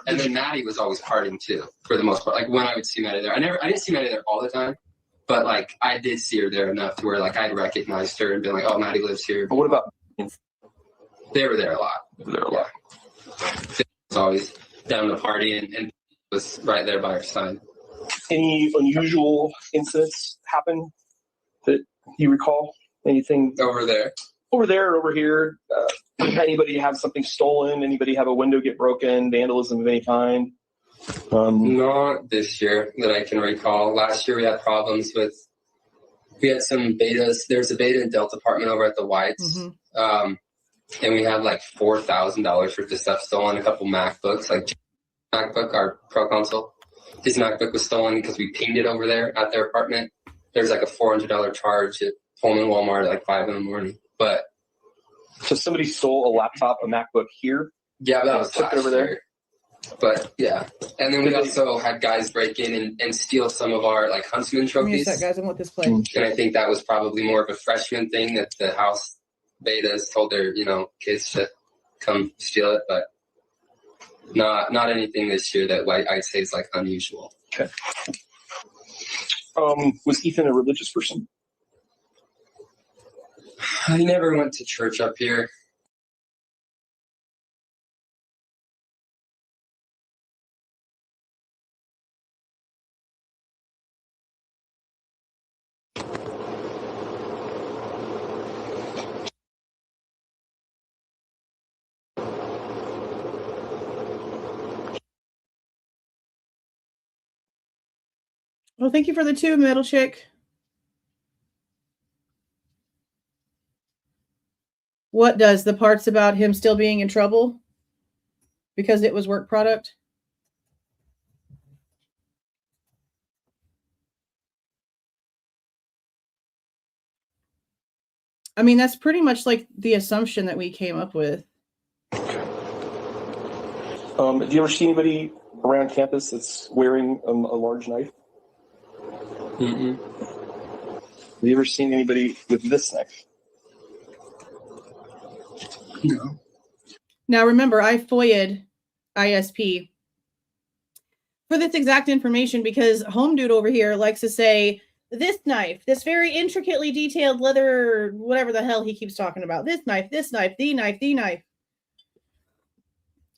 And then Maddie was always partying, too, for the most part. Like, when I would see Maddie there. I didn't see Maddie there all the time, but, like, I did see her there enough to where, like, I'd recognized her and been like, oh, Maddie lives here. But what about... They were there a lot. They was always down to party and was right there by her side. Any unusual incidents happen that you recall? Anything over there? Over there, over here? Anybody have something stolen? Anybody have a window get broken? Vandalism of any kind? Not this year that I can recall. Last year we had problems with. We had some betas. There's a beta in Delta apartment over at the Whites. Mm-hmm. And we had like $4,000 worth of stuff stolen. A couple MacBooks, like MacBook, our Pro Console. His MacBook was stolen because we pinged it over there at their apartment. There's like a $400 charge at Pullman Walmart at like 5 a.m. But so somebody stole a laptop, a MacBook here. Yeah, that was took it over there. But yeah, and then we also had guys break in and steal some of our like huntsman trophies. Guys, I want this play. And I think that was probably more of a freshman thing that the house betas told their kids to come steal it, but not anything this year that I'd say is like unusual. Okay. Was Ethan a religious person? I never went to church up here. Well, thank you for the 2, Metal Chick. What does the parts about him still being in trouble because it was work product? I mean, that's pretty much like the assumption that we came up with. Do you ever see anybody around campus that's wearing a large knife? Mm-mm. Have you ever seen anybody with this knife? No. Now, remember, I FOIA'd ISP for this exact information because Home Dude over here likes to say, this knife, this very intricately detailed leather, whatever the hell he keeps talking about. This knife, the knife, the knife.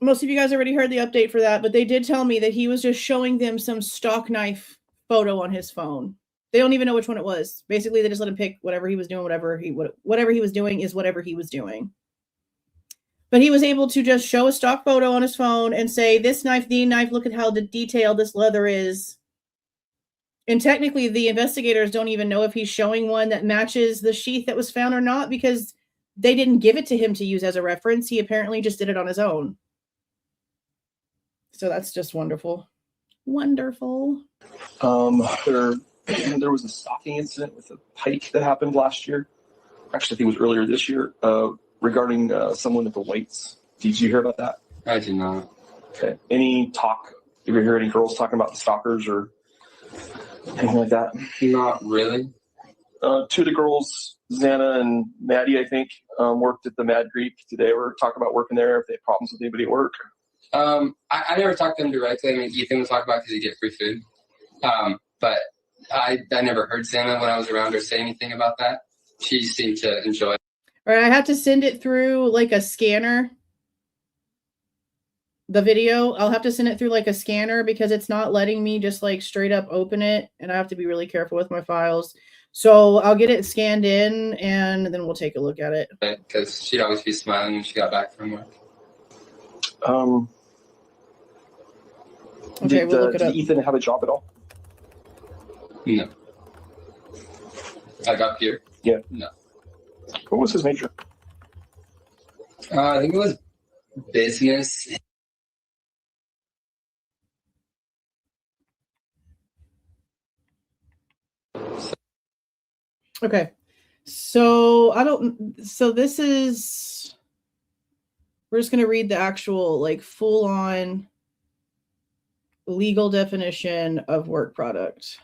Most of you guys already heard the update for that, but they did tell me that he was just showing them some stock knife photo on his phone. They don't even know which one it was. Basically, they just let him pick whatever he was doing, whatever he was doing is whatever he was doing. But he was able to just show a stock photo on his phone and say, this knife, the knife, look at how detailed this leather is. And technically, the investigators don't even know if he's showing one that matches the sheath that was found or not, because they didn't give it to him to use as a reference. He apparently just did it on his own. So that's just wonderful. Wonderful. There was a stalking incident with a pike that happened last year. Actually, I think it was earlier this year, regarding someone at the Whites. Did you hear about that? I did not. Okay. Any talk? Did you hear any girls talking about the stalkers or anything like that? Not really. 2 of the girls, Xana and Maddie, I think, worked at the Mad Greek today. We were talking about working there, if they had problems with anybody at work. I never talked to them directly. I mean, Ethan was talking about because he get free food. But I never heard Xana when I was around her say anything about that. She seemed to enjoy it. All right, I have to send it through like a scanner. The video, I'll have to send it through like a scanner because it's not letting me just like straight up open it. And I have to be really careful with my files. So I'll get it scanned in and then we'll take a look at it. Because she'd always be smiling when she got back from work. Okay, we'll look it up. Did Ethan have a job at all? No. I got here? Yeah. No. What was his major? I think it was business. Okay. So this is, we're just going to read the actual like full on legal definition of work product.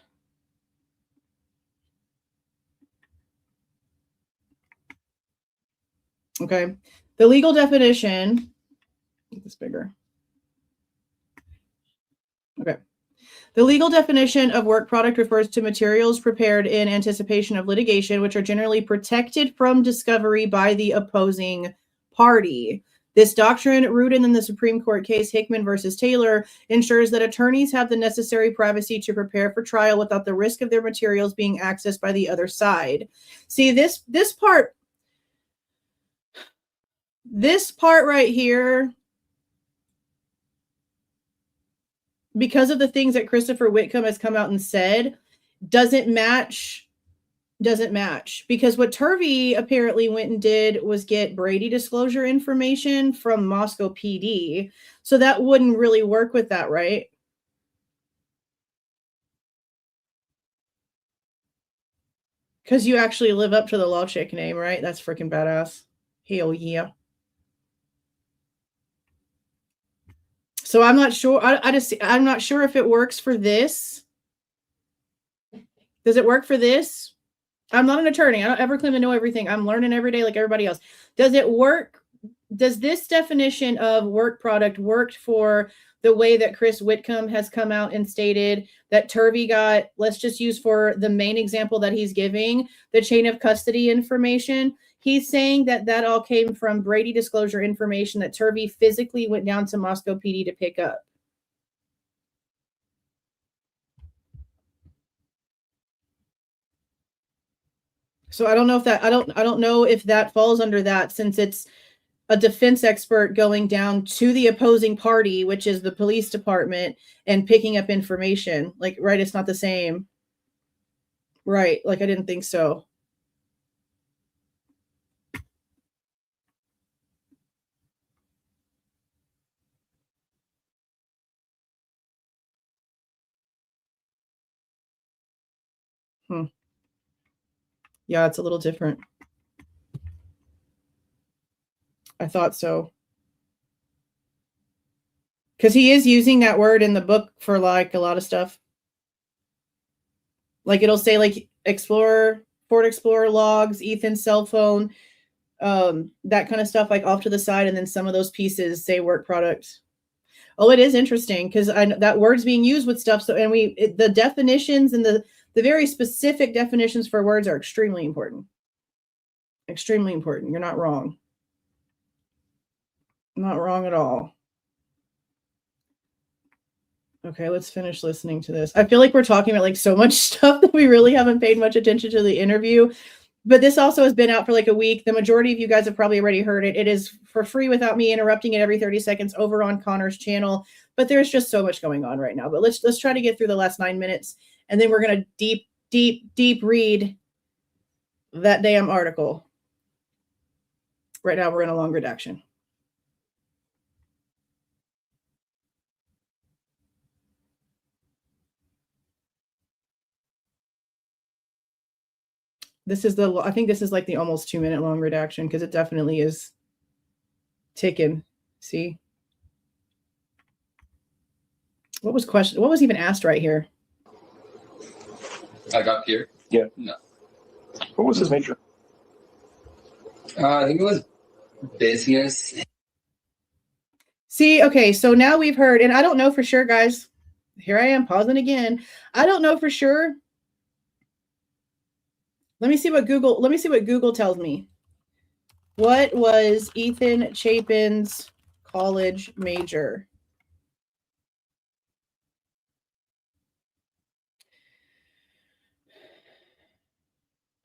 Okay. The legal definition, make this bigger. Okay. The legal definition of work product refers to materials prepared in anticipation of litigation, which are generally protected from discovery by the opposing party. This doctrine, rooted in the Supreme Court case Hickman versus Taylor, ensures that attorneys have the necessary privacy to prepare for trial without the risk of their materials being accessed by the other side. See, this part right here, because of the things that Christopher Whitcomb has come out and said, doesn't match. Because what Turvey apparently went and did was get Brady disclosure information from Moscow PD. So that wouldn't really work with that, right? Because you actually live up to the law chick name, right? That's freaking badass. Hell yeah. So I'm not sure. I'm not sure if it works for this. Does it work for this? I'm not an attorney. I don't ever claim to know everything. I'm learning every day like everybody else. Does it work? Does this definition of work product work for the way that Chris Whitcomb has come out and stated that Turvey got, let's just use for the main example that he's giving, the chain of custody information. He's saying that that all came from Brady disclosure information that Turvey physically went down to Moscow PD to pick up. So I don't know if that, I don't know if that falls under that, since it's a defense expert going down to the opposing party, which is the police department, and picking up information. Like, right, it's not the same. Right, like I didn't think so. Yeah, it's a little different. I thought so. Because he is using that word in the book for like a lot of stuff. Like it'll say like Explorer, Ford Explorer logs, Ethan's cell phone, that kind of stuff, like off to the side. And then some of those pieces say work product. Oh, it is interesting because that word's being used with stuff. So, and the definitions and the very specific definitions for words are extremely important. Extremely important. You're not wrong. Not wrong at all. Okay, let's finish listening to this. I feel like we're talking about like so much stuff that we really haven't paid much attention to the interview. But this also has been out for like a week. The majority of you guys have probably already heard it. It is for free without me interrupting it every 30 seconds over on Connor's channel. But there's just so much going on right now. But let's try to get through the last 9 minutes. And then we're going to deep read that damn article. Right now we're in a long redaction. I think this is like the almost 2 minute long redaction because it definitely is ticking. See? What was even asked right here? I got here. Yeah. No. What was his major? I think it was business. See, okay, so now we've heard, and I don't know for sure, guys. Here I am pausing again. I don't know for sure. Let me see what Google tells me. What was Ethan Chapin's college major?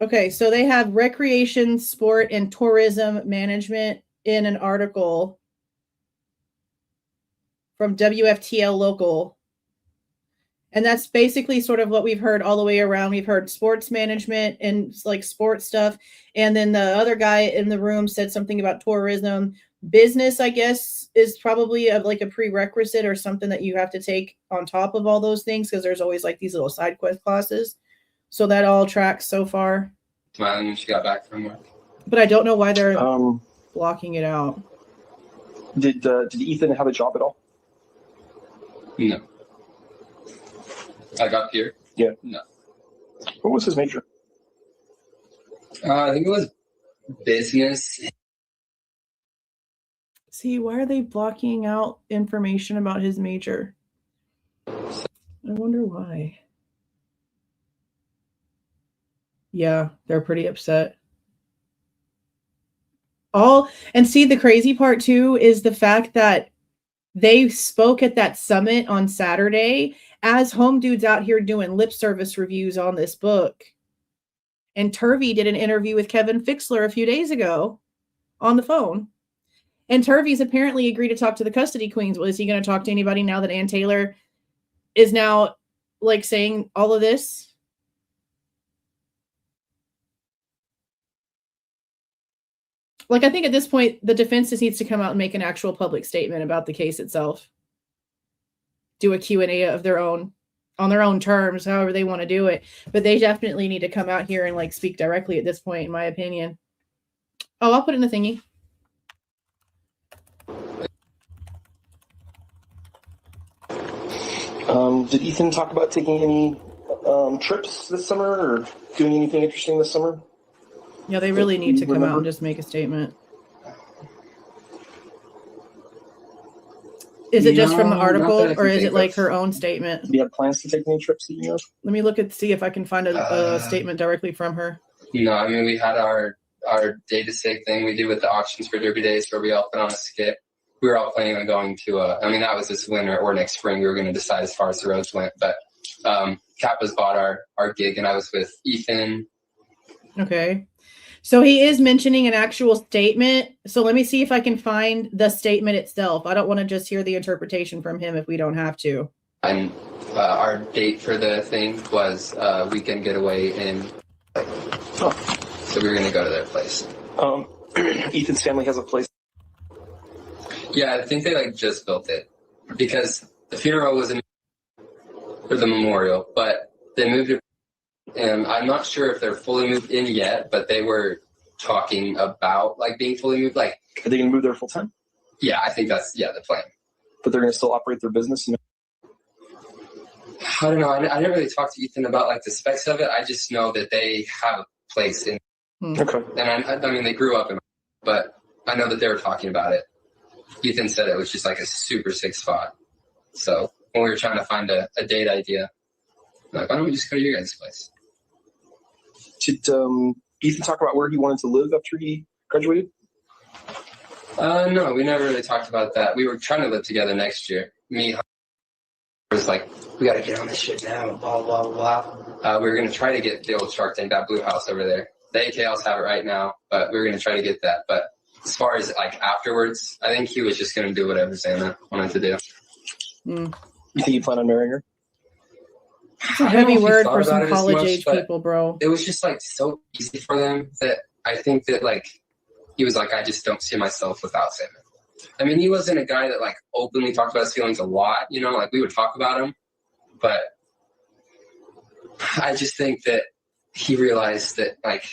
Okay, so they have recreation, sport, and tourism management in an article from WFTL Local. And that's basically sort of what we've heard all the way around. We've heard sports management and like sports stuff. And then the other guy in the room said something about tourism. Business, I guess, is probably like a prerequisite or something that you have to take on top of all those things because there's always like these little side quest classes. So that all tracks so far. Smiling when she got back from work. But I don't know why they're blocking it out. Did Ethan have a job at all? No. I got here. Yeah. No. What was his major? I think it was business. See, why are they blocking out information about his major? I wonder why. Yeah, they're pretty upset. And see, the crazy part too is the fact that they spoke at that summit on Saturday as home dudes out here doing lip service reviews on this book. And Turvey did an interview with Kevin Fixler a few days ago on the phone. And Turvey's apparently agreed to talk to the custody queens. Well, is he going to talk to anybody now that Ann Taylor is now like saying all of this? Like, I think at this point, the defense just needs to come out and make an actual public statement about the case itself. Do a Q&A of their own, on their own terms, however they want to do it. But they definitely need to come out here and like speak directly at this point, in my opinion. Oh, I'll put it in the thingy. Did Ethan talk about taking any trips this summer or doing anything interesting this summer? Yeah, they really need to come out and just make a statement. Is it just from the article, or is it like her own statement? Do you have plans to take any trips that you know? Let me look see if I can find a statement directly from her. No, I mean, we had our data sig thing we did with the auctions for Derby Days where we all put on a skit. We were all planning on going to, I mean, that was this winter or next spring. We were going to decide as far as the roads went. But Kappa's bought our gig, and I was with Ethan. Okay. So he is mentioning an actual statement. So let me see if I can find the statement itself. I don't want to just hear the interpretation from him if we don't have to. And our date for the thing was weekend getaway in. So we were going to go to their place. Ethan's family has a place. Yeah, I think they like just built it because the funeral was in for the memorial, but they moved it. And I'm not sure if they're fully moved in yet, but they were talking about like being fully moved. Like, are they going to move there full time? Yeah, I think that's the plan. But they're going to still operate their business. I don't know. I didn't really talk to Ethan about like the specs of it. I just know that they have a place in. Okay. And I mean, they grew up in, but I know that they were talking about it. Ethan said it was just like a super sick spot. So when we were trying to find a date idea, I'm like, why don't we just go to your guys' place? Did Ethan talk about where he wanted to live after he graduated? No, we never really talked about that. We were trying to live together next year. Me was like, we got to get on this shit now, blah, blah, blah. We were going to try to get the old Shark Tank, that blue house over there. The AKLs have it right now, but we were going to try to get that. But as far as like afterwards, I think he was just going to do whatever Xana wanted to do. You think you plan on marrying her? It's a heavy word for some college age people, bro. It was just like so easy for them that I think that like he was like, I just don't see myself without Xana. I mean, he wasn't a guy that like openly talked about his feelings a lot, you know, like we would talk about him, but I just think that he realized that like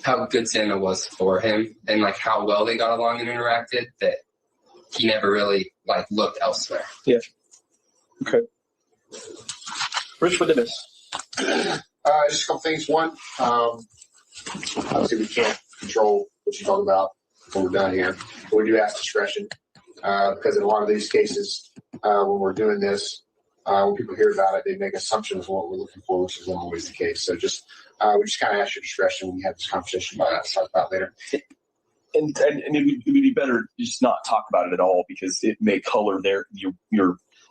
how good Xana was for him and like how well they got along and interacted that he never really like looked elsewhere. Yeah. Okay. Rich, what did this? Just a couple things. One, obviously we can't control what you talk about when we're done here, but we do ask discretion because in a lot of these cases, when we're doing this, when people hear about it, they make assumptions of what we're looking for, which is not always the case. So just we just kind of ask your discretion when you have this conversation about that to talk about later. And it would be better to just not talk about it at all because it may color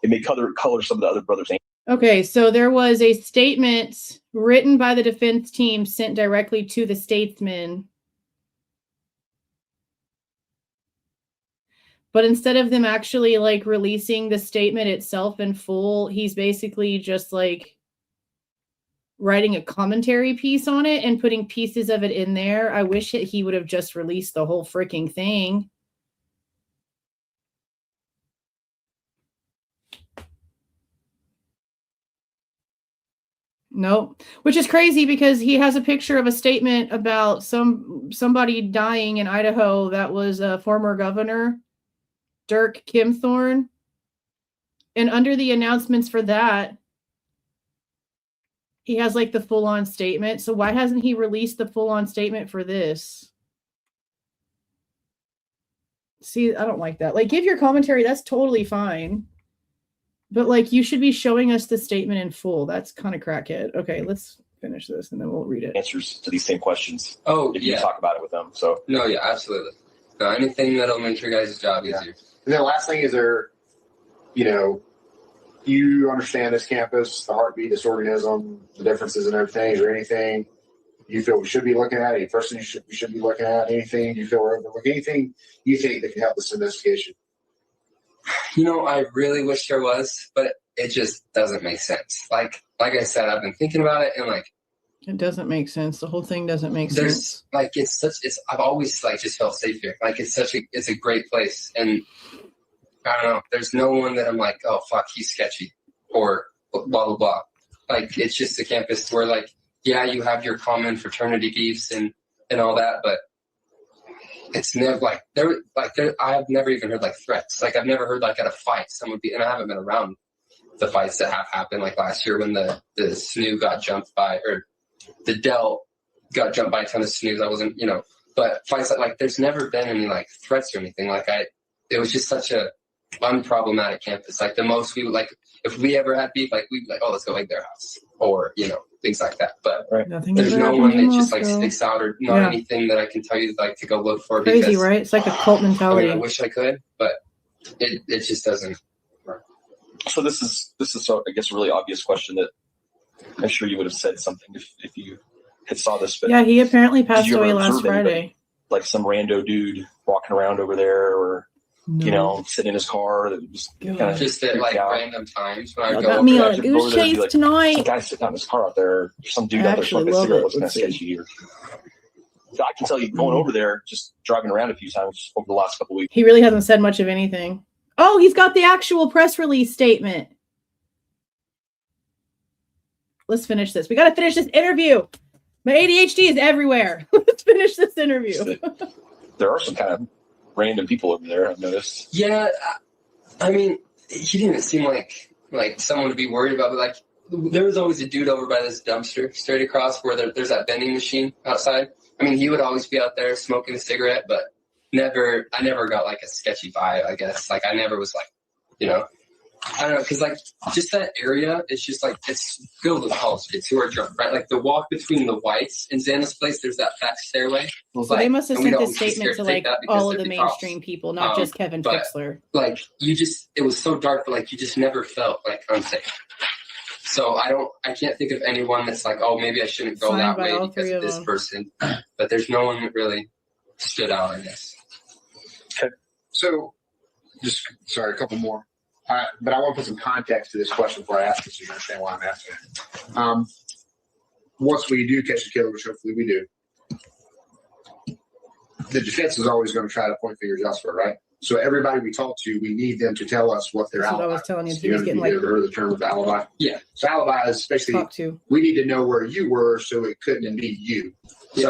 it may color some of the other brothers. Okay, so there was a statement written by the defense team sent directly to the statesman. But instead of them actually like releasing the statement itself in full, he's basically just like writing a commentary piece on it and putting pieces of it in there. I wish he would have just released the whole freaking thing. Nope. Which is crazy because he has a picture of a statement about somebody dying in Idaho that was a former governor, Dirk Kimthorne. And under the announcements for that, he has like the full-on statement. So why hasn't he released the full-on statement for this? See, I don't like that. Like, give your commentary. That's totally fine. But like, you should be showing us the statement in full. That's kind of crackhead. Okay, let's finish this and then we'll read it. Answers to these same questions. Oh, if you talk about it with them. So no, yeah, absolutely. No, anything that'll make your guys' job easier. And then the last thing is you understand this campus, the heartbeat, this organism, the differences and everything. Is there anything you feel we should be looking at? Any person we should be looking at? Anything you feel we're overlooking? Anything you think that can help this investigation? You know, I really wish there was, but it just doesn't make sense. Like I said, I've been thinking about it and like it doesn't make sense. The whole thing doesn't make sense. Like I've always like just felt safe here. Like it's a great place. And I don't know, there's no one that I'm like, oh fuck, he's sketchy or blah blah blah. Like it's just a campus where like, yeah, you have your common fraternity beefs and all that, but it's never like I've never even heard like threats. Like I've never heard like at a fight someone be, and I haven't been around the fights that have happened, like last year when the snoo got jumped by, or the Dell got jumped by a ton of snoos. I wasn't, but fights like there's never been any like threats or anything. It was just such a unproblematic campus. Like the most we would like, if we ever had beef, like we'd be like, oh, let's go like their house, or things like that. But there's no one that just like sticks out, or not anything that I can tell you like to go look for. Crazy, because, right? It's like a cult mentality. I wish I could, but it just doesn't work. So this is I guess a really obvious question that I'm sure you would have said something if you had saw this. But yeah, he apparently passed away last Friday. Like some rando dude walking around over there, or sitting in his car that was kind of just at like random times when I go got over me there. on a goose chase like, tonight. Some guy sitting out in his car out there, or some dude out there smoking a cigarette. What's kind of sketchy? I can tell you, going over there, just driving around a few times over the last couple of weeks. He really hasn't said much of anything. Oh, he's got the actual press release statement. Let's finish this. We got to finish this interview. My ADHD is everywhere. Let's finish this interview. There are some kind of random people over there, I've noticed. Yeah, I mean, he didn't seem like someone to be worried about, but like there was always a dude over by this dumpster straight across where there's that vending machine outside. I mean, he would always be out there smoking a cigarette, but I never got like a sketchy vibe, I guess. Like I never was like, I don't know, because like just that area, it's just like it's filled with college kids who are drunk, right? Like the walk between the whites in Xana's place, there's that back stairway. So they must have sent this statement to like all of the mainstream people, not just Kevin Fixler. Like it was so dark, but like you just never felt like unsafe. So I can't think of anyone that's like, oh, maybe I shouldn't go that way because of this person. But there's no one that really stood out, I guess. Okay. So, a couple more. But I want to put some context to this question before I ask it so you understand why I'm asking it. Once we do catch a killer, which hopefully we do, the defense is always going to try to point fingers elsewhere, right? So everybody we talk to, we need them to tell us what their alibi is. I was telling you, he was getting ever heard of the term of alibi? Yeah. So alibi is basically, we need to know where you were so it couldn't be you. So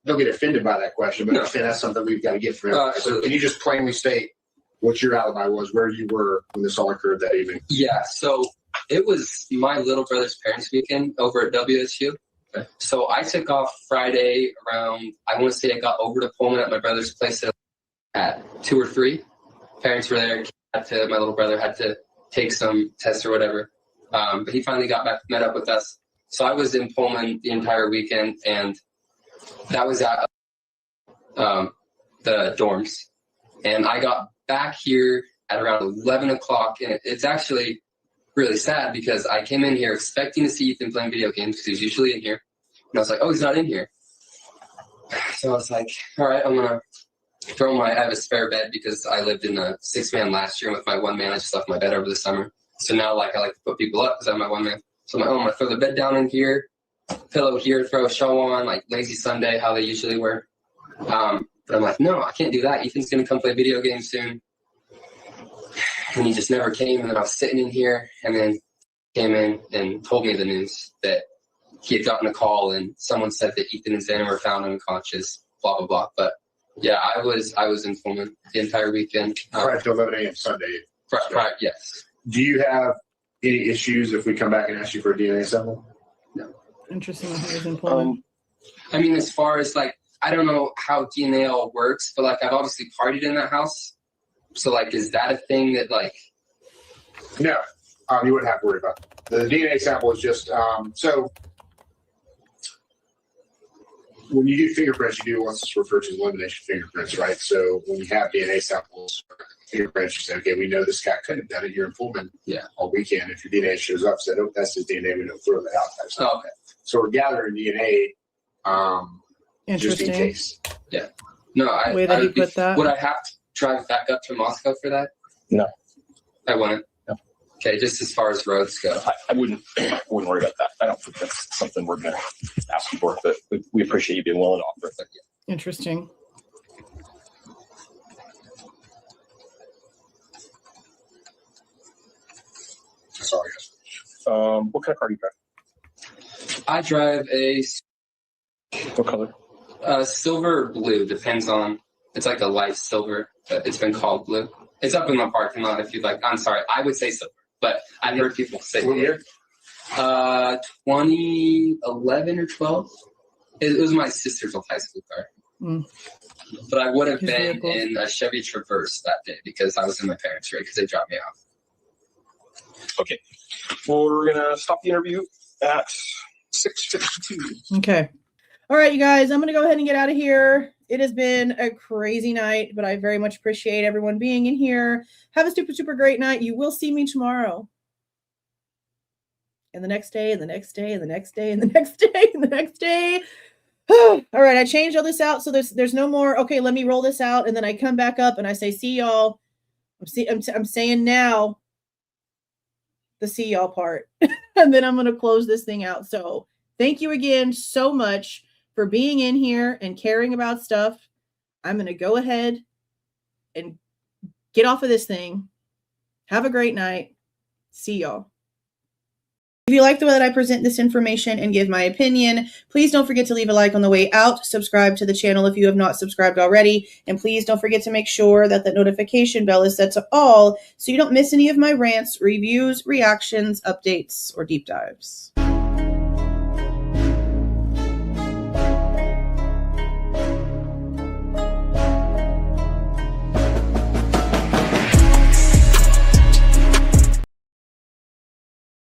don't get offended by that question, but understand that's something we've got to get from everybody. So can you just plainly state what your alibi was, where you were when this all occurred that evening? Yeah, so it was my little brother's parents' weekend over at WSU. Okay. So I took off Friday around, I want to say I got over to Pullman at my brother's place at 2 or 3. Parents were there. My little brother had to take some tests or whatever. But he finally got back, met up with us. So I was in Pullman the entire weekend, and that was at the dorms. And I got back here at around 11 o'clock, and it's actually really sad because I came in here expecting to see Ethan playing video games because he's usually in here. And I was like, oh, he's not in here. So I was like, all right, I'm going to I have a spare bed because I lived in a 6-man last year, and with my 1-man, I just left my bed over the summer. So now, like, I like to put people up because I have my 1-man. So I'm like, oh, I'm going to throw the bed down in here, pillow here, throw a show on, like lazy Sunday, how they usually wear. But I'm like, no, I can't do that. Ethan's going to come play video games soon. And he just never came. And then I was sitting in here, and then came in and told me the news that he had gotten a call and someone said that Ethan and Xana were found unconscious, blah, blah, blah. But yeah, I was in Pullman the entire weekend. Right till 11 a.m. Sunday. Right, yes. Do you have any issues if we come back and ask you for a DNA sample? No. Interesting that he was in Pullman. I mean, as far as like, I don't know how DNA all works, but like I've obviously partied in that house. So like, is that a thing that like? No, you wouldn't have to worry about it. The DNA sample is just, so when you do fingerprints, you do what's referred to as elimination fingerprints, right? So when you have DNA samples, fingerprints, you say, okay, we know this guy couldn't have done it. You're in Pullman all weekend. If your DNA shows up, said, oh, that's his DNA, we don't throw that out. Type stuff. Oh, okay. So we're gathering DNA just in case. Yeah. No, way that he put that. Would I have to drive back up to Moscow for that? No. I wouldn't. No. Okay, just as far as roads go. I wouldn't worry about that. I don't think that's something we're going to ask you for, but we appreciate you being willing to offer it. Interesting. Sorry. What kind of car do you drive? I drive a What color? Silver or blue, depends on. It's like a light silver, but it's been called blue. It's up in the parking lot if you'd like. I'm sorry, I would say silver. but I've heard people say What year? 2011 or 12. It was my sister's old high school car. But I would have His been vehicles. in a Chevy Traverse that day because I was in my parents' rig because they dropped me off. Okay. Well, we're going to stop the interview at 6:52. Okay. All right, you guys, I'm going to go ahead and get out of here. It has been a crazy night, but I very much appreciate everyone being in here. Have a super, super great night. You will see me tomorrow. And the next day, and the next day, and the next day, and the next day, and the next day. All right, I changed all this out, so there's no more, okay, let me roll this out, and then I come back up and I say, see y'all. I'm saying now the see y'all part. And then I'm going to close this thing out. So thank you again so much for being in here and caring about stuff. I'm going to go ahead and get off of this thing. Have a great night. See y'all. If you like the way that I present this information and give my opinion, please don't forget to leave a like on the way out. Subscribe to the channel if you have not subscribed already. And please don't forget to make sure that the notification bell is set to all so you don't miss any of my rants, reviews, reactions, updates, or deep dives.